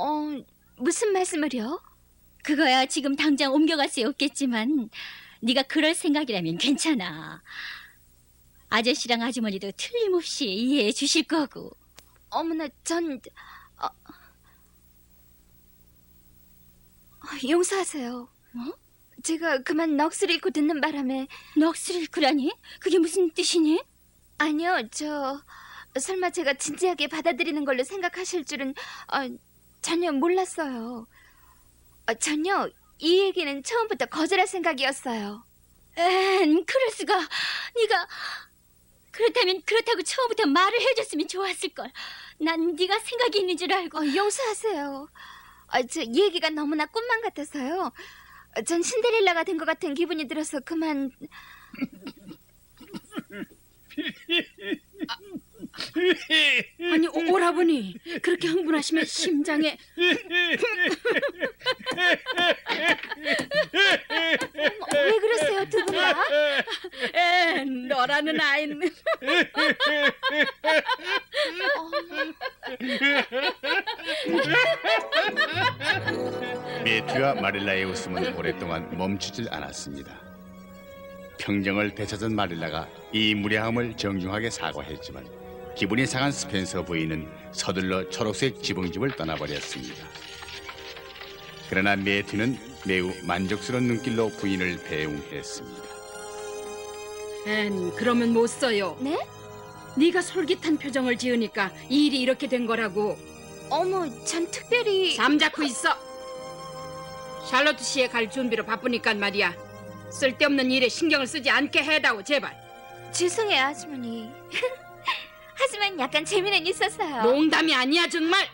응? 무슨 말씀을요? 그거야 지금 당장 옮겨갈 수 없겠지만 네가 그럴 생각이라면 괜찮아. 아저씨랑 아주머니도 틀림없이 이해해 주실 거고. 어머나, 용서하세요. 제가 그만 넋을 잃고 듣는 바람에. 넋을 잃고라니? 그게 무슨 뜻이니? 아니요, 설마 제가 진지하게 받아들이는 걸로 생각하실 줄은 전혀 몰랐어요. 전혀 이 얘기는 처음부터 거절할 생각이었어요. 그럴 수가. 네가 그렇다면 그렇다고 처음부터 말을 해줬으면 좋았을걸. 난 네가 생각이 있는 줄 알고. 용서하세요. 이 얘기가 너무나 꿈만 같아서요. 전 신데렐라가 된 것 같은 기분이 들어서 그만. 아니, 오라버니, 그렇게 흥분하시면 심장에... 왜 그러세요, 두 분 다? 좋아하는 아인. 매튜와 마릴라의 웃음은 오랫동안 멈추질 않았습니다. 평정을 되찾은 마릴라가 이 무례함을 정중하게 사과했지만 기분이 상한 스펜서 부인은 서둘러 초록색 지붕집을 떠나버렸습니다. 그러나 매튜는 매우 만족스러운 눈길로 부인을 배웅했습니다. 앤, 그러면 못 써요. 네? 네가 솔깃한 표정을 지으니까 이 일이 이렇게 된 거라고. 어머, 전 특별히 잠자코 있어. 샬로트 씨에 갈 준비로 바쁘니까 말이야. 쓸데없는 일에 신경을 쓰지 않게 해다오, 제발. 죄송해요, 아주머니. 하지만 약간 재미는 있었어요. 농담이 아니야, 정말.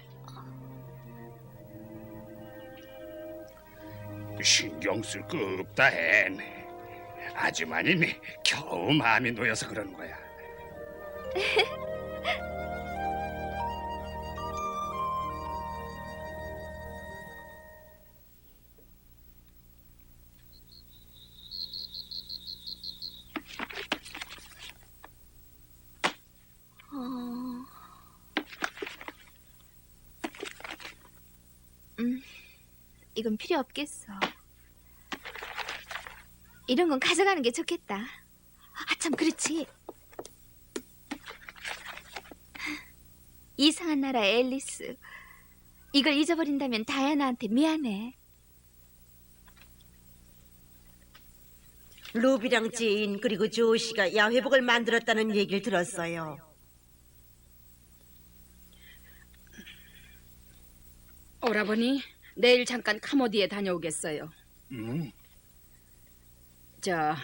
신경 쓸 거 없다 앤. 아주머니는 겨우 마음이 놓여서 그러는 거야. 이건 필요 없겠어. 이런 건 가져가는 게 좋겠다. 아, 참 그렇지. 이상한 나라의 앨리스. 이걸 잊어버린다면 다이아나한테 미안해. 루비랑 제인 그리고 조시가 야회복을 만들었다는 얘기를 들었어요. 오라버니, 내일 잠깐 카모디에 다녀오겠어요. 저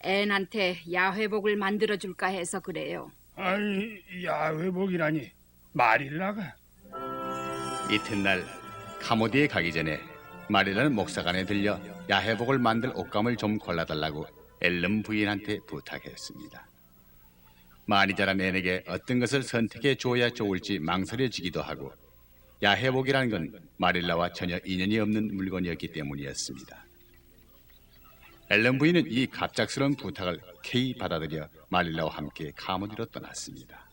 앤한테 야회복을 만들어줄까 해서 그래요. 아니, 야회복이라니. 마릴라가. 이튿날 카모디에 가기 전에 마릴라는 목사관에 들려 야회복을 만들 옷감을 좀 골라달라고 앨런 부인한테 부탁했습니다. 많이 자란 앤에게 어떤 것을 선택해 줘야 좋을지 망설여지기도 하고 야회복이라는 건 마릴라와 전혀 인연이 없는 물건이었기 때문이었습니다. 앨런 부인은 이 갑작스러운 부탁을 쾌히 받아들여 마릴라와 함께 카모디로 떠났습니다.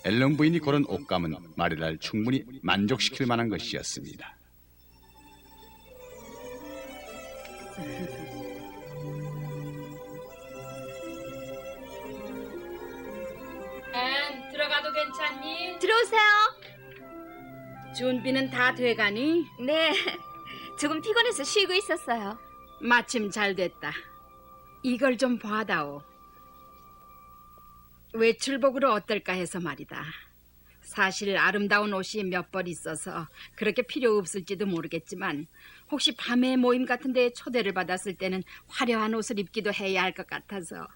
앨런 부인이 고른 옷감은 마릴라를 충분히 만족시킬 만한 것이었습니다. 앤, 들어가도 괜찮니? 들어오세요. 준비는 다 돼가니? 네, 조금 피곤해서 쉬고 있었어요. 마침 잘 됐다. 이걸 좀 봐다오. 외출복으로 어떨까 해서 말이다. 사실 아름다운 옷이 몇 벌 있어서 그렇게 필요 없을지도 모르겠지만 혹시 밤에 모임 같은 데에 초대를 받았을 때는 화려한 옷을 입기도 해야 할 것 같아서.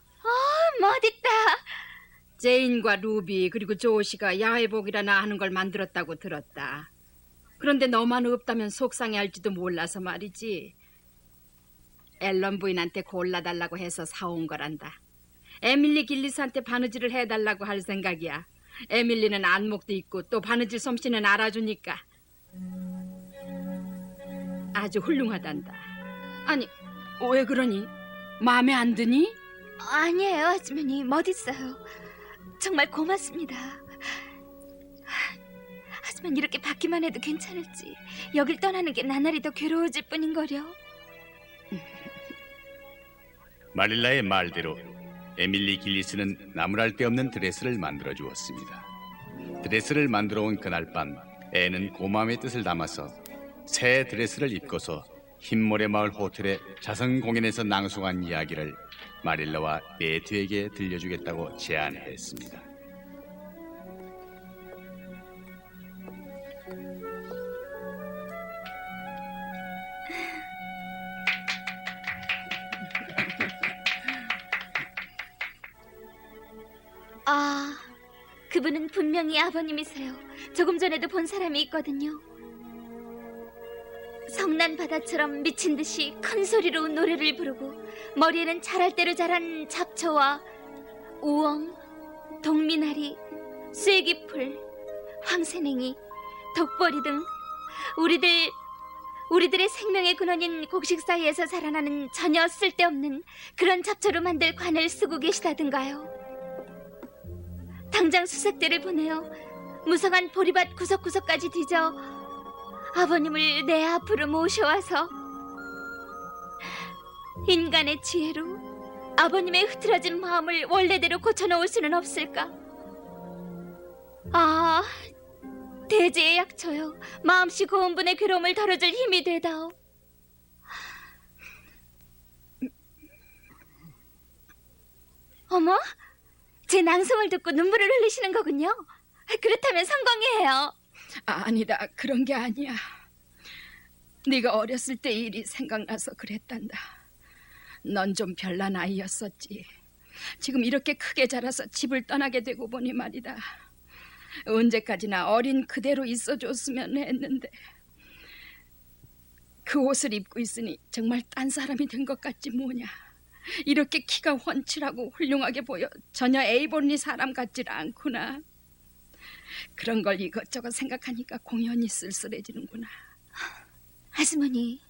멋있다. 제인과 루비 그리고 조시가 야외복이라나 하는 걸 만들었다고 들었다. 그런데 너만 없다면 속상해할지도 몰라서 말이지. 앨런 부인한테 골라달라고 해서 사온 거란다. 에밀리 길리스한테 바느질을 해달라고 할 생각이야. 에밀리는 안목도 있고 또 바느질 솜씨는 알아주니까. 아주 훌륭하단다. 아니, 왜 그러니? 마음에 안 드니? 아니에요, 아주머니. 멋있어요. 정말 고맙습니다. 하지만 이렇게 받기만 해도 괜찮을지 여길 떠나는 게 나날이 더 괴로워질 뿐인거려. 마릴라의 말대로 에밀리 길리스는 나무랄 데 없는 드레스를 만들어 주었습니다. 드레스를 만들어 온 그날 밤 앤은 고마움의 뜻을 담아서 새 드레스를 입고서 흰모래마을 호텔의 자선 공연에서 낭송한 이야기를 마릴라와 매튜에게 들려주겠다고 제안했습니다. 아, 그분은 분명히 아버님이세요. 조금 전에도 본 사람이 있거든요. 성난 바다처럼 미친 듯이 큰 소리로 노래를 부르고 머리에는 자랄 대로 자란 잡초와 우엉, 동미나리, 쐐기풀, 황새냉이, 독보리 등 우리들 우리들의 생명의 근원인 곡식 사이에서 자라나는 전혀 쓸데없는 그런 잡초로 만들 관을 쓰고 계시다든가요. 당장 수색대를 보내어 무성한 보리밭 구석구석까지 뒤져 아버님을 내 앞으로 모셔와서 인간의 지혜로 아버님의 흐트러진 마음을 원래대로 고쳐놓을 수는 없을까? 아, 대지의 약초요, 마음씨 고운 분의 괴로움을 덜어줄 힘이 되다오. 어머, 제 낭송을 듣고 눈물을 흘리시는 거군요. 그렇다면 성공이에요. 아니다, 그런 게 아니야. 네가 어렸을 때 일이 생각나서 그랬단다. 넌 좀 별난 아이였었지. 지금 이렇게 크게 자라서 집을 떠나게 되고 보니 말이다. 언제까지나 어린 그대로 있어줬으면 했는데 그 옷을 입고 있으니 정말 딴 사람이 된 것 같지 뭐냐. 이렇게 키가 훤칠하고 훌륭하게 보여 전혀 에이본리 사람 같질 않구나. 그런 걸 이것저것 생각하니까 공연히 쓸쓸해지는구나. 아주머니,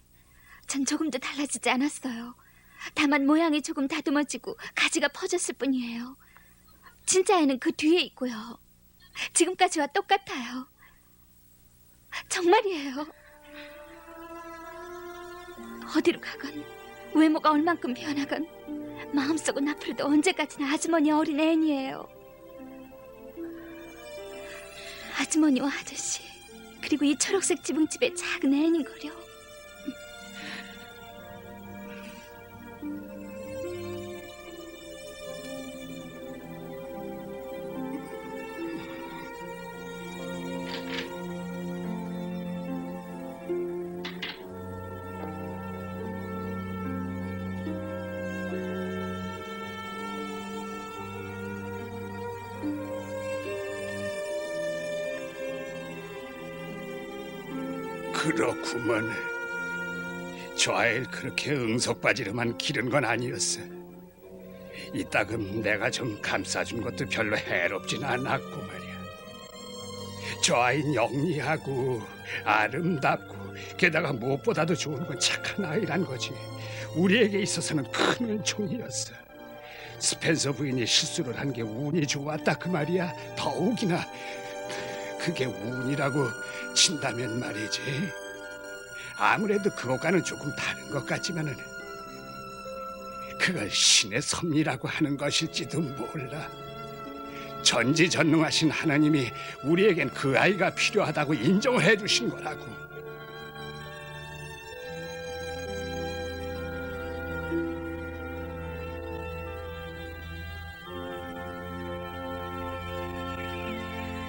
전 조금도 달라지지 않았어요. 다만 모양이 조금 다듬어지고 가지가 퍼졌을 뿐이에요. 진짜 애는 그 뒤에 있고요. 지금까지와 똑같아요. 정말이에요. 어디로 가건 외모가 얼만큼 변하건 마음속은 앞으로도 언제까지나 아주머니 어린 애인이에요. 아주머니와 아저씨, 그리고 이 초록색 지붕집의 작은 애인거려. 그렇구먼. 저 아이를 그렇게 응석바지로만 기른 건 아니었어. 이따금 내가 좀 감싸준 것도 별로 해롭진 않았고 말이야. 저 아이는 영리하고 아름답고 게다가 무엇보다도 좋은 건 착한 아이란 거지. 우리에게 있어서는 큰 은총이었어. 스펜서 부인이 실수를 한 게 운이 좋았다 그 말이야. 더욱이나 그게 운이라고 친다면 말이지. 아무래도 그것과는 조금 다른 것 같지만은 그걸 신의 섭리라고 하는 것일지도 몰라. 전지전능하신 하나님이 우리에겐 그 아이가 필요하다고 인정을 해주신 거라고.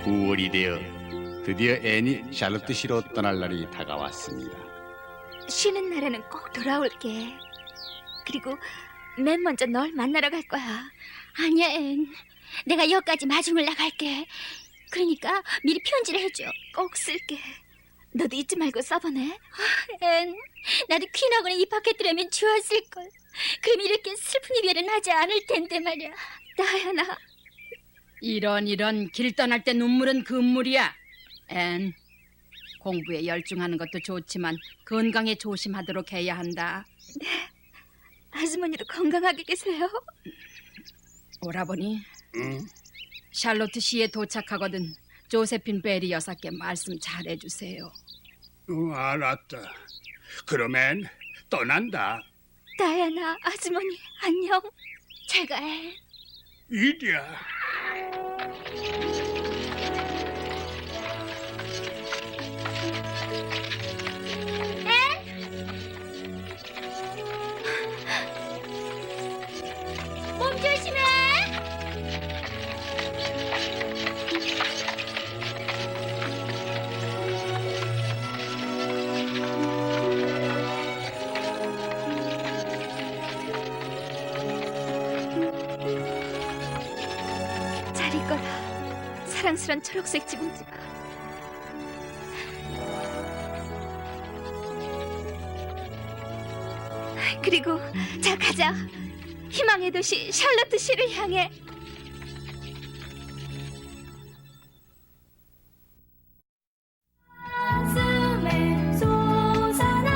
(9월이) 되어 드디어 앤이 샬롯트시로 떠날 날이 다가왔습니다. 쉬는 날에는 꼭 돌아올게. 그리고 맨 먼저 널 만나러 갈 거야. 아니야, 앤. 내가 여기까지 마중을 나갈게. 그러니까 미리 편지를 해줘. 꼭 쓸게. 너도 잊지 말고 써보내. 앤, 나도 퀸하고는 입학했더라면 좋았을걸. 그럼 이렇게 슬픈 이별은 하지 않을 텐데 말이야. 다이아나, 이런 길 떠날 때 눈물은 금물이야. 앤, 공부에 열중하는 것도 좋지만 건강에 조심하도록 해야 한다. 아주머니도 건강하게 계세요. 오라버니, 응? 샬롯트 시에 도착하거든 조세핀 베리 여사께 말씀 잘해주세요. 알았다. 그러면 떠난다. 다이아나, 아주머니 안녕. 잘 가, 앤. 이리야. 몸 조심해. 잘 있거라, 사랑스런 초록색 지붕집아. 그리고 자, 가자. 희망의 도시 샬롯트시를 향해. 숨에 솟아나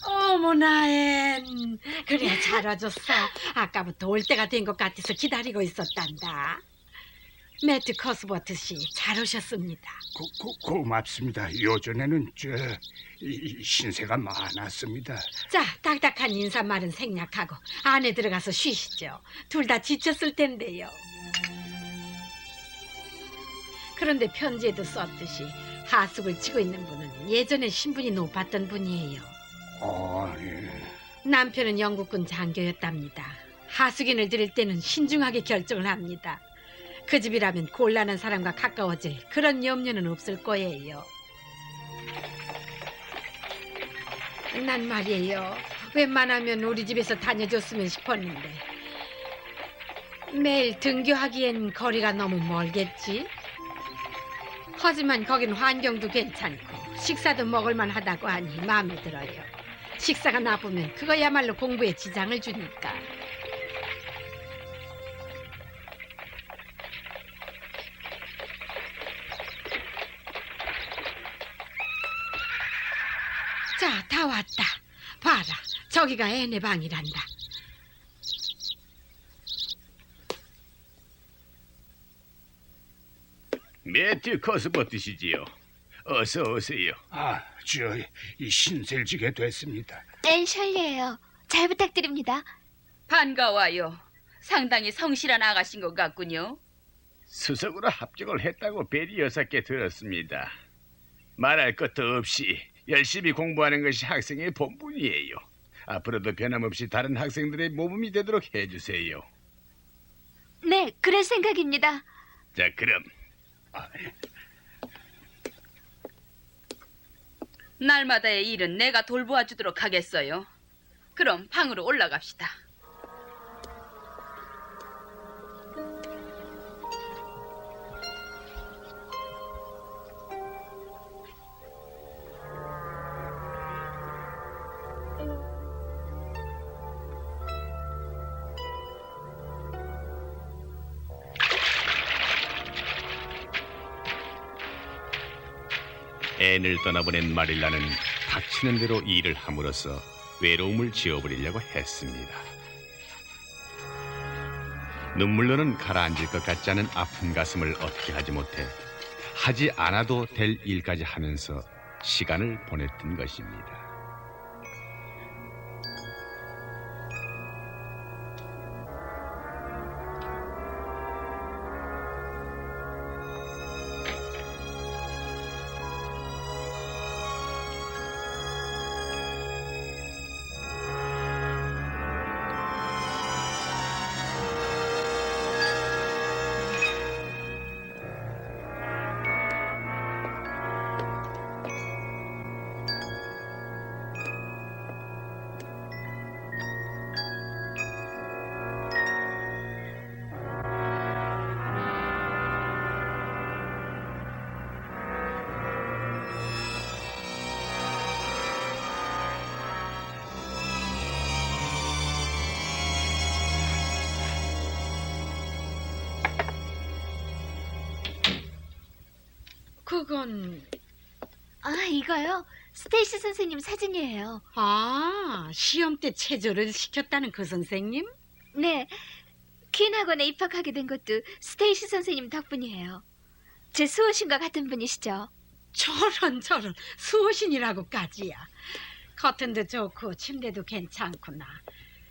어머나, 앤. 그래, 잘 와줬어. 아까부터 올 때가 된 것 같아서 기다리고 있었단다. 매트 커스버트 씨, 잘 오셨습니다. 고맙습니다. 요전에는 이 신세가 많았습니다. 자, 딱딱한 인사말은 생략하고 안에 들어가서 쉬시죠. 둘 다 지쳤을 텐데요. 그런데 편지에도 썼듯이 하숙을 치고 있는 분은 예전에 신분이 높았던 분이에요. 아니, 남편은 영국군 장교였답니다. 하숙인을 들일 때는 신중하게 결정을 합니다. 그 집이라면 곤란한 사람과 가까워질 그런 염려는 없을 거예요. 난 말이에요. 웬만하면 우리 집에서 다녀줬으면 싶었는데 매일 등교하기엔 거리가 너무 멀겠지? 하지만 거긴 환경도 괜찮고 식사도 먹을만 하다고 하니 마음에 들어요. 식사가 나쁘면 그거야말로 공부에 지장을 주니까. 자, 다 왔다. 봐라, 저기가 앤의 방이란다. 매튜 커스버트시지요. 어서 오세요. 이 신세를 지게 됐습니다. 앤 셜리예요. 잘 부탁드립니다. 반가워요. 상당히 성실한 아가씨인 것 같군요. 수석으로 합격을 했다고 베리 여사께 들었습니다. 말할 것도 없이 열심히 공부하는 것이 학생의 본분이에요. 앞으로도 변함없이 다른 학생들의 모범이 되도록 해주세요. 네, 그럴 생각입니다. 자, 그럼 날마다의 일은 내가 돌보아 주도록 하겠어요. 그럼 방으로 올라갑시다. 앤을 떠나보낸 마릴라는 닥치는 대로 일을 함으로써 외로움을 지워버리려고 했습니다. 눈물로는 가라앉을 것 같지 않은 아픈 가슴을 어떻게 하지 못해 하지 않아도 될 일까지 하면서 시간을 보냈던 것입니다. 그건... 이거요? 스테이시 선생님 사진이에요. 시험 때 체조를 시켰다는 그 선생님? 네, 퀸 학원에 입학하게 된 것도 스테이시 선생님 덕분이에요. 제 수호신과 같은 분이시죠? 저런 수호신이라고까지야. 커튼도 좋고 침대도 괜찮구나.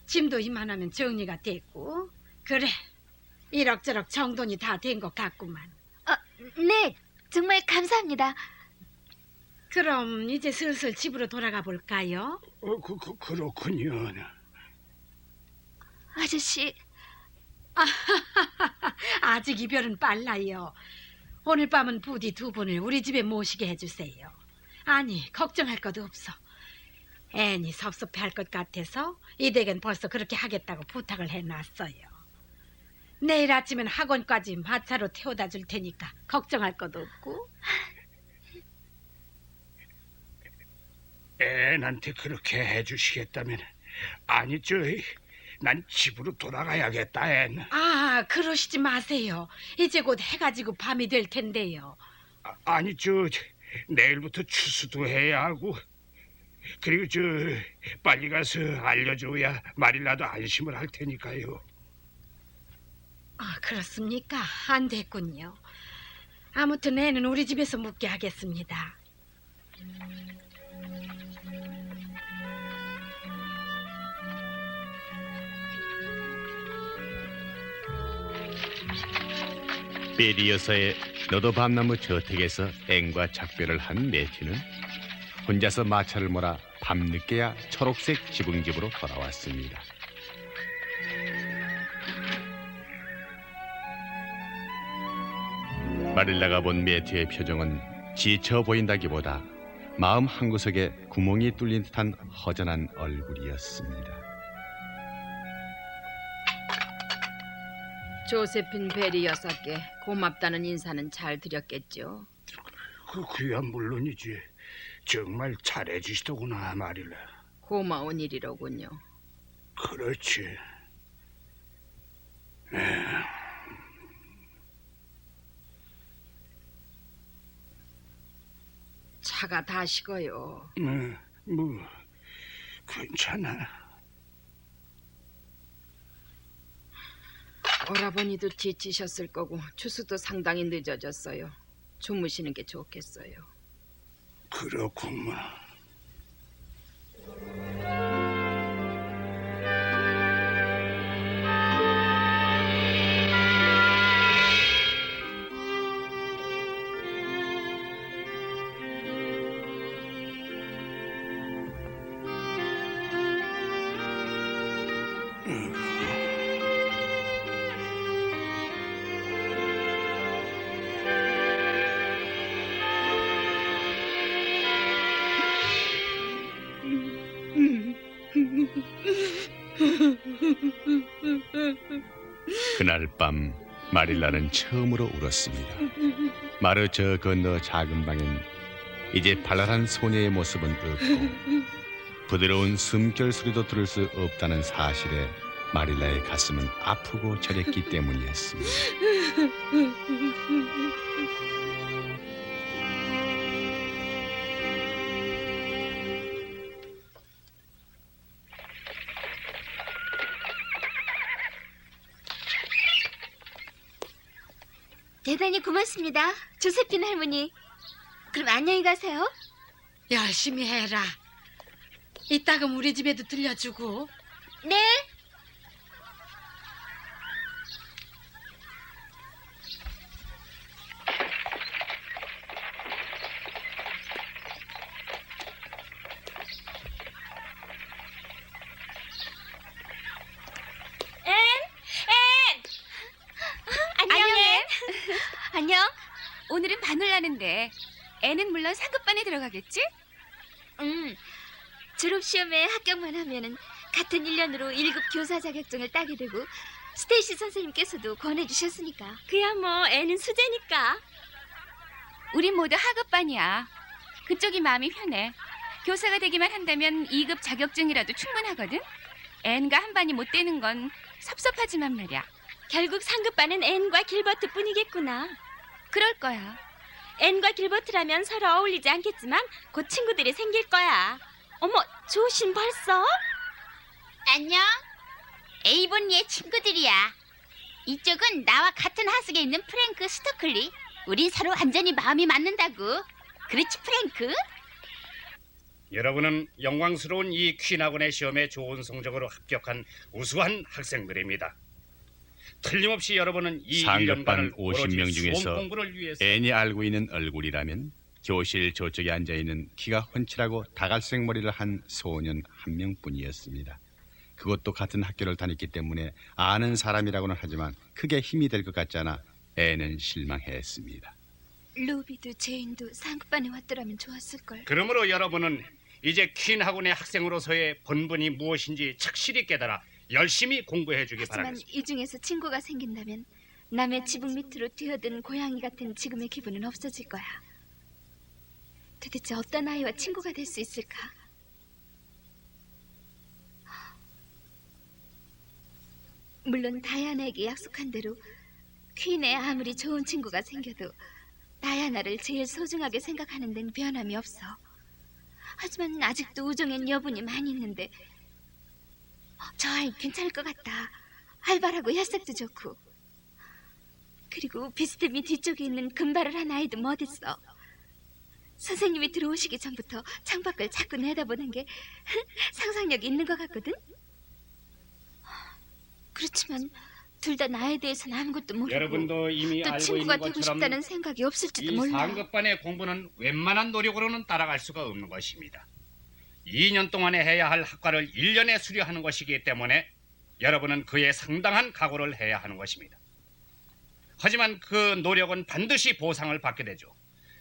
짐도 이만하면 정리가 됐고. 그래, 이럭저럭 정돈이 다 된 것 같구만. 네, 정말 감사합니다. 그럼 이제 슬슬 집으로 돌아가 볼까요? 그렇군요. 아저씨, 아직 이별은 빨라요. 오늘 밤은 부디 두 분을 우리 집에 모시게 해주세요. 아니, 걱정할 것도 없어. 앤이 섭섭해할 것 같아서 이 댁은 벌써 그렇게 하겠다고 부탁을 해놨어요. 내일 아침엔 학원까지 마차로 태워다 줄 테니까 걱정할 것도 없고. 앤한테 그렇게 해주시겠다면 아니 난 집으로 돌아가야겠다, 앤. 아, 그러시지 마세요. 이제 곧 해가 지고 밤이 될 텐데요. 아니 내일부터 추수도 해야 하고 그리고 빨리 가서 알려줘야 마릴라도 안심을 할 테니까요. 아, 그렇습니까? 안 됐군요. 아무튼 애는 우리 집에서 묵게 하겠습니다. 베리 여사의 너도 밤나무 저택에서 앵과 작별을 한 매튜는 혼자서 마차를 몰아 밤늦게야 초록색 지붕집으로 돌아왔습니다. 마릴라가 본 매튜의 표정은 지쳐 보인다기보다 마음 한구석에 구멍이 뚫린 듯한 허전한 얼굴이었습니다. 조세핀 베리 여사께 고맙다는 인사는 잘 드렸겠죠. 그야 물론이지. 정말 잘해주시더구나, 마릴라. 고마운 일이로군요. 그렇지. 차가 다 식어요. 괜찮아. 오라버니도 지치셨을 거고 추수도 상당히 늦어졌어요. 주무시는 게 좋겠어요. 그렇구만. 그날 밤 마릴라는 처음으로 울었습니다. 마루 저 건너 작은 방엔 이제 발랄한 소녀의 모습은 없고 부드러운 숨결 소리도 들을 수 없다는 사실에 마릴라의 가슴은 아프고 저렸기 때문이었습니다. 대단히 고맙습니다, 조세핀 할머니. 그럼 안녕히 가세요. 열심히 해라. 이따금 우리 집에도 들려주고. 네. 안녕. 오늘은 반올라는데 애는 물론 상급반에 들어가겠지? 졸업시험에 합격만 하면은 같은 1년으로 1급 교사 자격증을 따게 되고 스테이시 선생님께서도 권해주셨으니까. 그야 뭐 애는 수제니까. 우린 모두 하급반이야. 그쪽이 마음이 편해. 교사가 되기만 한다면 2급 자격증이라도 충분하거든. 앤과 한 반이 못 되는 건 섭섭하지만 말이야. 결국 상급반은 앤과 길버트 뿐이겠구나. 그럴 거야. 앤과 길버트라면 서로 어울리지 않겠지만 곧 친구들이 생길 거야. 어머, 조신 벌써? 안녕. 에이본니의 친구들이야. 이쪽은 나와 같은 하숙에 있는 프랭크 스토클리. 우린 서로 완전히 마음이 맞는다고. 그렇지, 프랭크? 여러분은 영광스러운 이 퀸학원의 시험에 좋은 성적으로 합격한 우수한 학생들입니다. 틀림없이 여러분은 이 상급반 1년간을 50명 중에서 공부를 위해서 앤이 알고 있는 얼굴이라면 교실 저쪽에 앉아있는 키가 훤칠하고 다갈색 머리를 한 소년 한 명뿐이었습니다. 그것도 같은 학교를 다녔기 때문에 아는 사람이라고는 하지만 크게 힘이 될 것 같지 않아 앤은 실망했습니다. 루비도 제인도 상급반에 왔더라면 좋았을걸. 그러므로 여러분은 이제 퀸학원의 학생으로서의 본분이 무엇인지 착실히 깨달아 열심히 공부해 주기 하지만 바랍니다. 이 중에서 친구가 생긴다면 남의 지붕 밑으로 뛰어든 고양이 같은 지금의 기분은 없어질 거야. 도대체 어떤 아이와 친구가 될 수 있을까? 물론 다이아나에게 약속한 대로 퀸에 아무리 좋은 친구가 생겨도 다이아나를 제일 소중하게 생각하는 데는 변함이 없어. 하지만 아직도 우정엔 여분이 많이 있는데 저 아이 괜찮을 것 같다. 활발하고 혈색도 좋고. 그리고 비스듬히 뒤쪽에 있는 금발을 한 아이도 멋있어. 선생님이 들어오시기 전부터 창밖을 자꾸 내다보는 게 상상력이 있는 것 같거든. 그렇지만 둘 다 나에 대해서는 아무것도 모르고 여러분도 이미 또 알고 친구가 있는 되고 것처럼 싶다는 생각이 없을지도 이 몰라. 상급반의 공부는 웬만한 노력으로는 따라갈 수가 없는 것입니다. 2년 동안에 해야 할 학과를 1년에 수료하는 것이기 때문에 여러분은 그에 상당한 각오를 해야 하는 것입니다. 하지만 그 노력은 반드시 보상을 받게 되죠.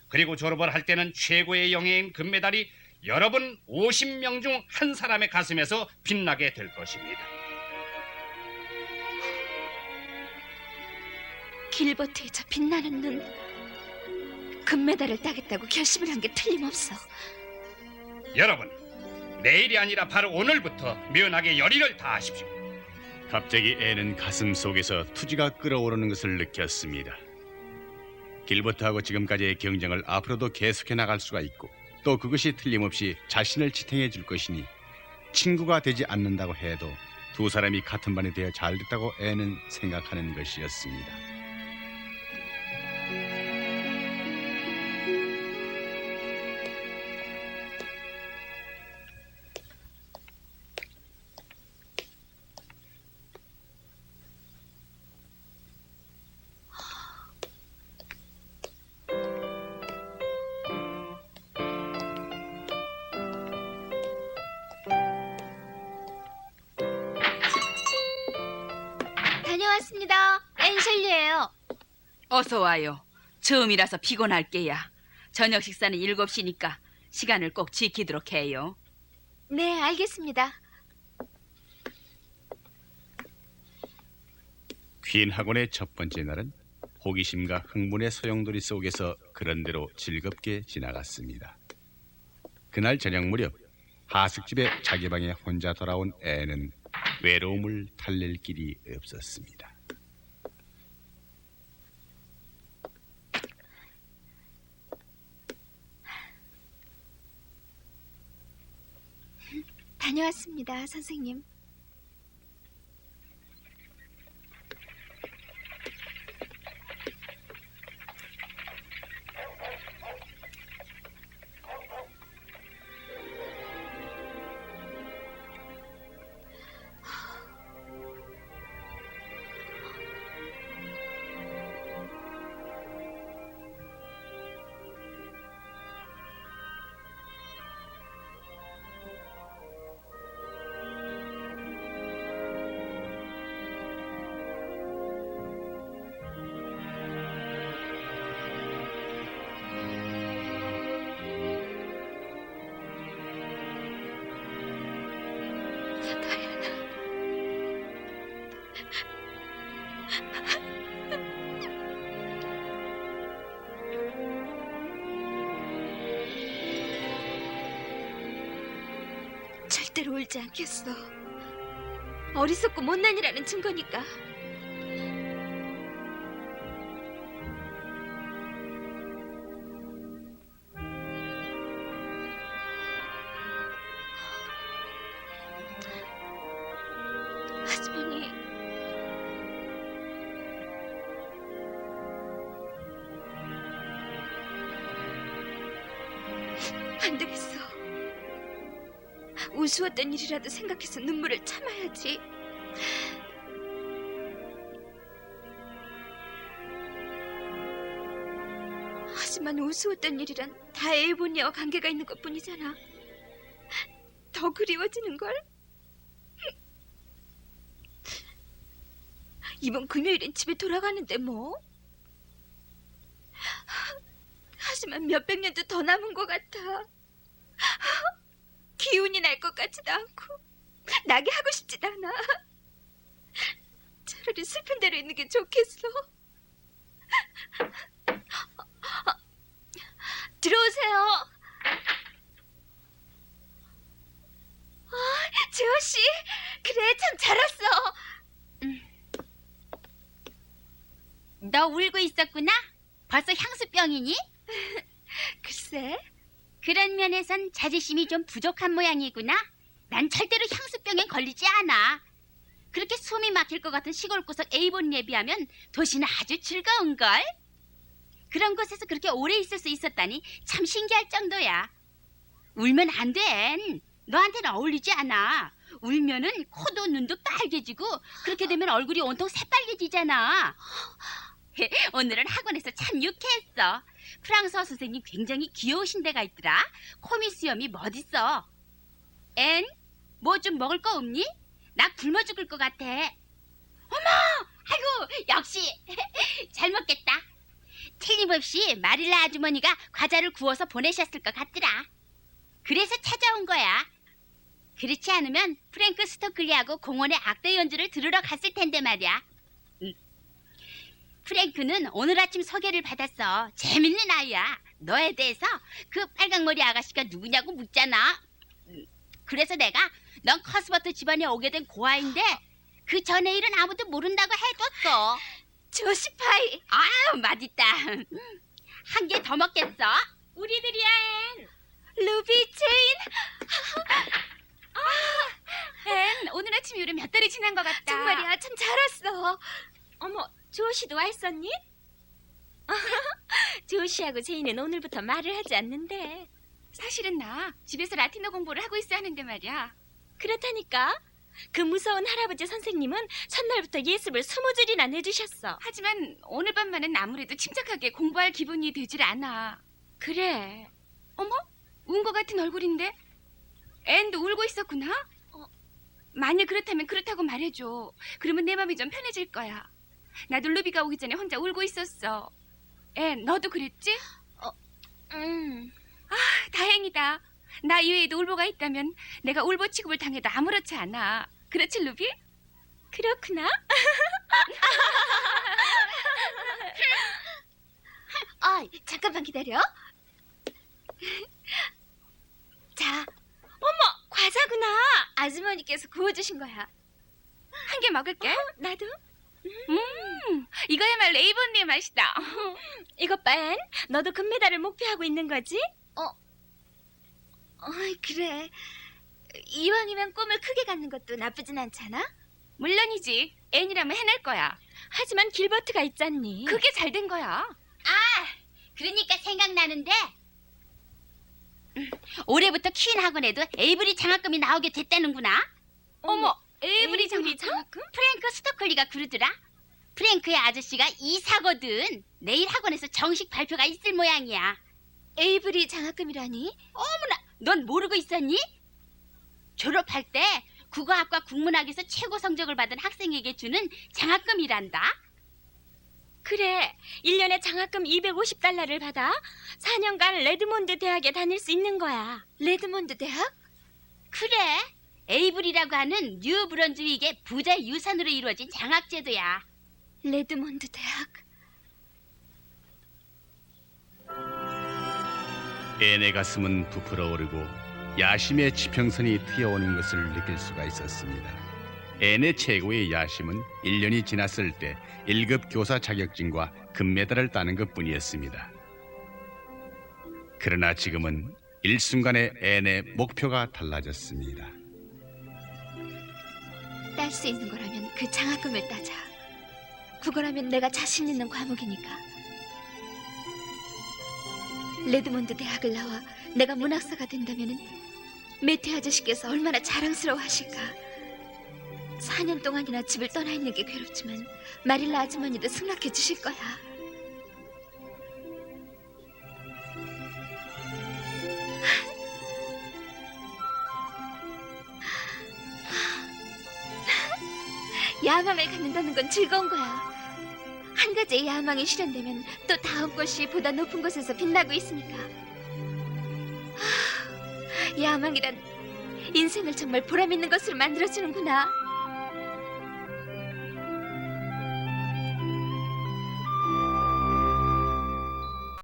그리고 졸업을 할 때는 최고의 영예인 금메달이 여러분 50명 중 한 사람의 가슴에서 빛나게 될 것입니다. 길버트의 저 빛나는 눈, 금메달을 따겠다고 결심을 한 게 틀림없어. 여러분, 내일이 아니라 바로 오늘부터 면하게 열의를 다하십시오. 갑자기 앤은 가슴 속에서 투지가 끓어오르는 것을 느꼈습니다. 길버트하고 지금까지의 경쟁을 앞으로도 계속해 나갈 수가 있고 또 그것이 틀림없이 자신을 지탱해 줄 것이니 친구가 되지 않는다고 해도 두 사람이 같은 반이 되어 잘 됐다고 앤은 생각하는 것이었습니다. 다녀왔습니다. 앤셜리예요. 어서 와요. 처음이라서 피곤할 게야. 저녁 식사는 7시니까 시간을 꼭 지키도록 해요. 네, 알겠습니다. 퀸 학원의 첫 번째 날은 호기심과 흥분의 소용돌이 속에서 그런대로 즐겁게 지나갔습니다. 그날 저녁 무렵 하숙집에 자기 방에 혼자 돌아온 앤은 외로움을 달랠 길이 없었습니다. 다녀왔습니다, 선생님. 절대로 울지 않겠어. 어리석고 못난이라는 증거니까. 하지만이 안 되겠어. 우스웠던 일이라도 생각해서 눈물을 참아야지. 하지만 우스웠던 일이란 다 에이보니아와 관계가 있는 것뿐이잖아. 더 그리워지는걸? 이번 금요일엔 집에 돌아가는데 뭐. 하지만 몇백 년도 더 남은 것 같아. 기운이 날 것 같지도 않고 나게 하고 싶지도 않아. 차라리 슬픈 대로 있는 게 좋겠어. 들어오세요. 재호 씨, 그래 참 잘 왔어. 너 울고 있었구나? 벌써 향수병이니? 글쎄, 그런 면에선 자존심이 좀 부족한 모양이구나. 난 절대로 향수병에 걸리지 않아. 그렇게 숨이 막힐 것 같은 시골 구석 A본에 비하면 도시는 아주 즐거운걸. 그런 곳에서 그렇게 오래 있을 수 있었다니 참 신기할 정도야. 울면 안 돼. 너한테는 어울리지 않아. 울면은 코도 눈도 빨개지고 그렇게 되면 얼굴이 온통 새빨개지잖아. 오늘은 학원에서 참 유쾌했어. 프랑스어 선생님 굉장히 귀여우신 데가 있더라. 코미 수염이 멋있어. 앤, 뭐 좀 먹을 거 없니? 나 굶어 죽을 것 같아. 어머, 아이고, 역시 잘 먹겠다. 틀림없이 마릴라 아주머니가 과자를 구워서 보내셨을 것 같더라. 그래서 찾아온 거야. 그렇지 않으면 프랭크 스토클리하고 공원에 악대 연주를 들으러 갔을 텐데 말이야. 프랭크는 오늘 아침 소개를 받았어. 재밌는 아이야. 너에 대해서 그 빨강머리 아가씨가 누구냐고 묻잖아. 그래서 내가 넌 커스버트 집안에 오게 된 고아인데 그 전에 일은 아무도 모른다고 해뒀어. 조시파이. 아유, 맛있다. 한 개 더 먹겠어. 우리들이야, 앤. 루비 제인. 앤, 오늘 아침 이후로 몇 달이 지난 것 같다. 정말이야, 참 잘 왔어. 어머, 조시도 와 있었니? 조시하고 제이는 오늘부터 말을 하지 않는데. 사실은 나 집에서 라틴어 공부를 하고 있어야 하는데 말이야. 그렇다니까. 그 무서운 할아버지 선생님은 첫날부터 예습을 20줄이나 내주셨어. 하지만 오늘 밤만은 아무래도 침착하게 공부할 기분이 되질 않아. 그래. 어머, 운 것 같은 얼굴인데? 앤도 울고 있었구나? 만약 그렇다면 그렇다고 말해줘. 그러면 내 마음이 좀 편해질 거야. 나도 루비가 오기 전에 혼자 울고 있었어. 앤, 너도 그랬지? 아, 다행이다. 나 이외에도 울보가 있다면 내가 울보 취급을 당해도 아무렇지 않아. 그렇지, 루비? 그렇구나. 잠깐만 기다려. 자, 과자구나. 아주머니께서 구워주신 거야. 한 개 먹을게. 나도. 이거야말로 에이본리의 맛이다. 이것 봐, 앤. 너도 금메달을 목표하고 있는 거지? 그래. 이왕이면 꿈을 크게 갖는 것도 나쁘진 않잖아. 물론이지. 앤이라면 해낼 거야. 하지만 길버트가 있잖니. 그게 잘 된 거야. 그러니까 생각나는데 올해부터 퀸 학원에도 에이브리 장학금이 나오게 됐다는구나. 어머, 에이브리 장학금? 프랭크 스토클리가 그러더라. 프랭크의 아저씨가 이사거든. 내일 학원에서 정식 발표가 있을 모양이야. 에이브리 장학금이라니? 어머나, 넌 모르고 있었니? 졸업할 때 국어학과 국문학에서 최고 성적을 받은 학생에게 주는 장학금이란다. 그래, 1년에 장학금 250달러를 받아 4년간 레드몬드 대학에 다닐 수 있는 거야. 레드몬드 대학? 그래, 에이브리라고 하는 뉴 브런즈윅의 부자 유산으로 이루어진 장학제도야. 레드몬드 대학. 앤의 가슴은 부풀어 오르고 야심의 지평선이 트여오는 것을 느낄 수가 있었습니다. 앤의 최고의 야심은 1년이 지났을 때 1급 교사 자격증과 금메달을 따는 것뿐이었습니다. 그러나 지금은 일순간에 앤의 목표가 달라졌습니다. 딸 수 있는 거라면 그 장학금을 따자. 국어라면 내가 자신 있는 과목이니까. 레드몬드 대학을 나와 내가 문학사가 된다면은 매튜 아저씨께서 얼마나 자랑스러워하실까. 4년 동안이나 집을 떠나 있는 게 괴롭지만 마릴라 아주머니도 승낙해 주실 거야. 야망을 갖는다는 건 즐거운 거야. 한 가지의 야망이 실현되면 또 다음 것이 보다 높은 곳에서 빛나고 있으니까. 야망이란 인생을 정말 보람 있는 것으로 만들어주는구나.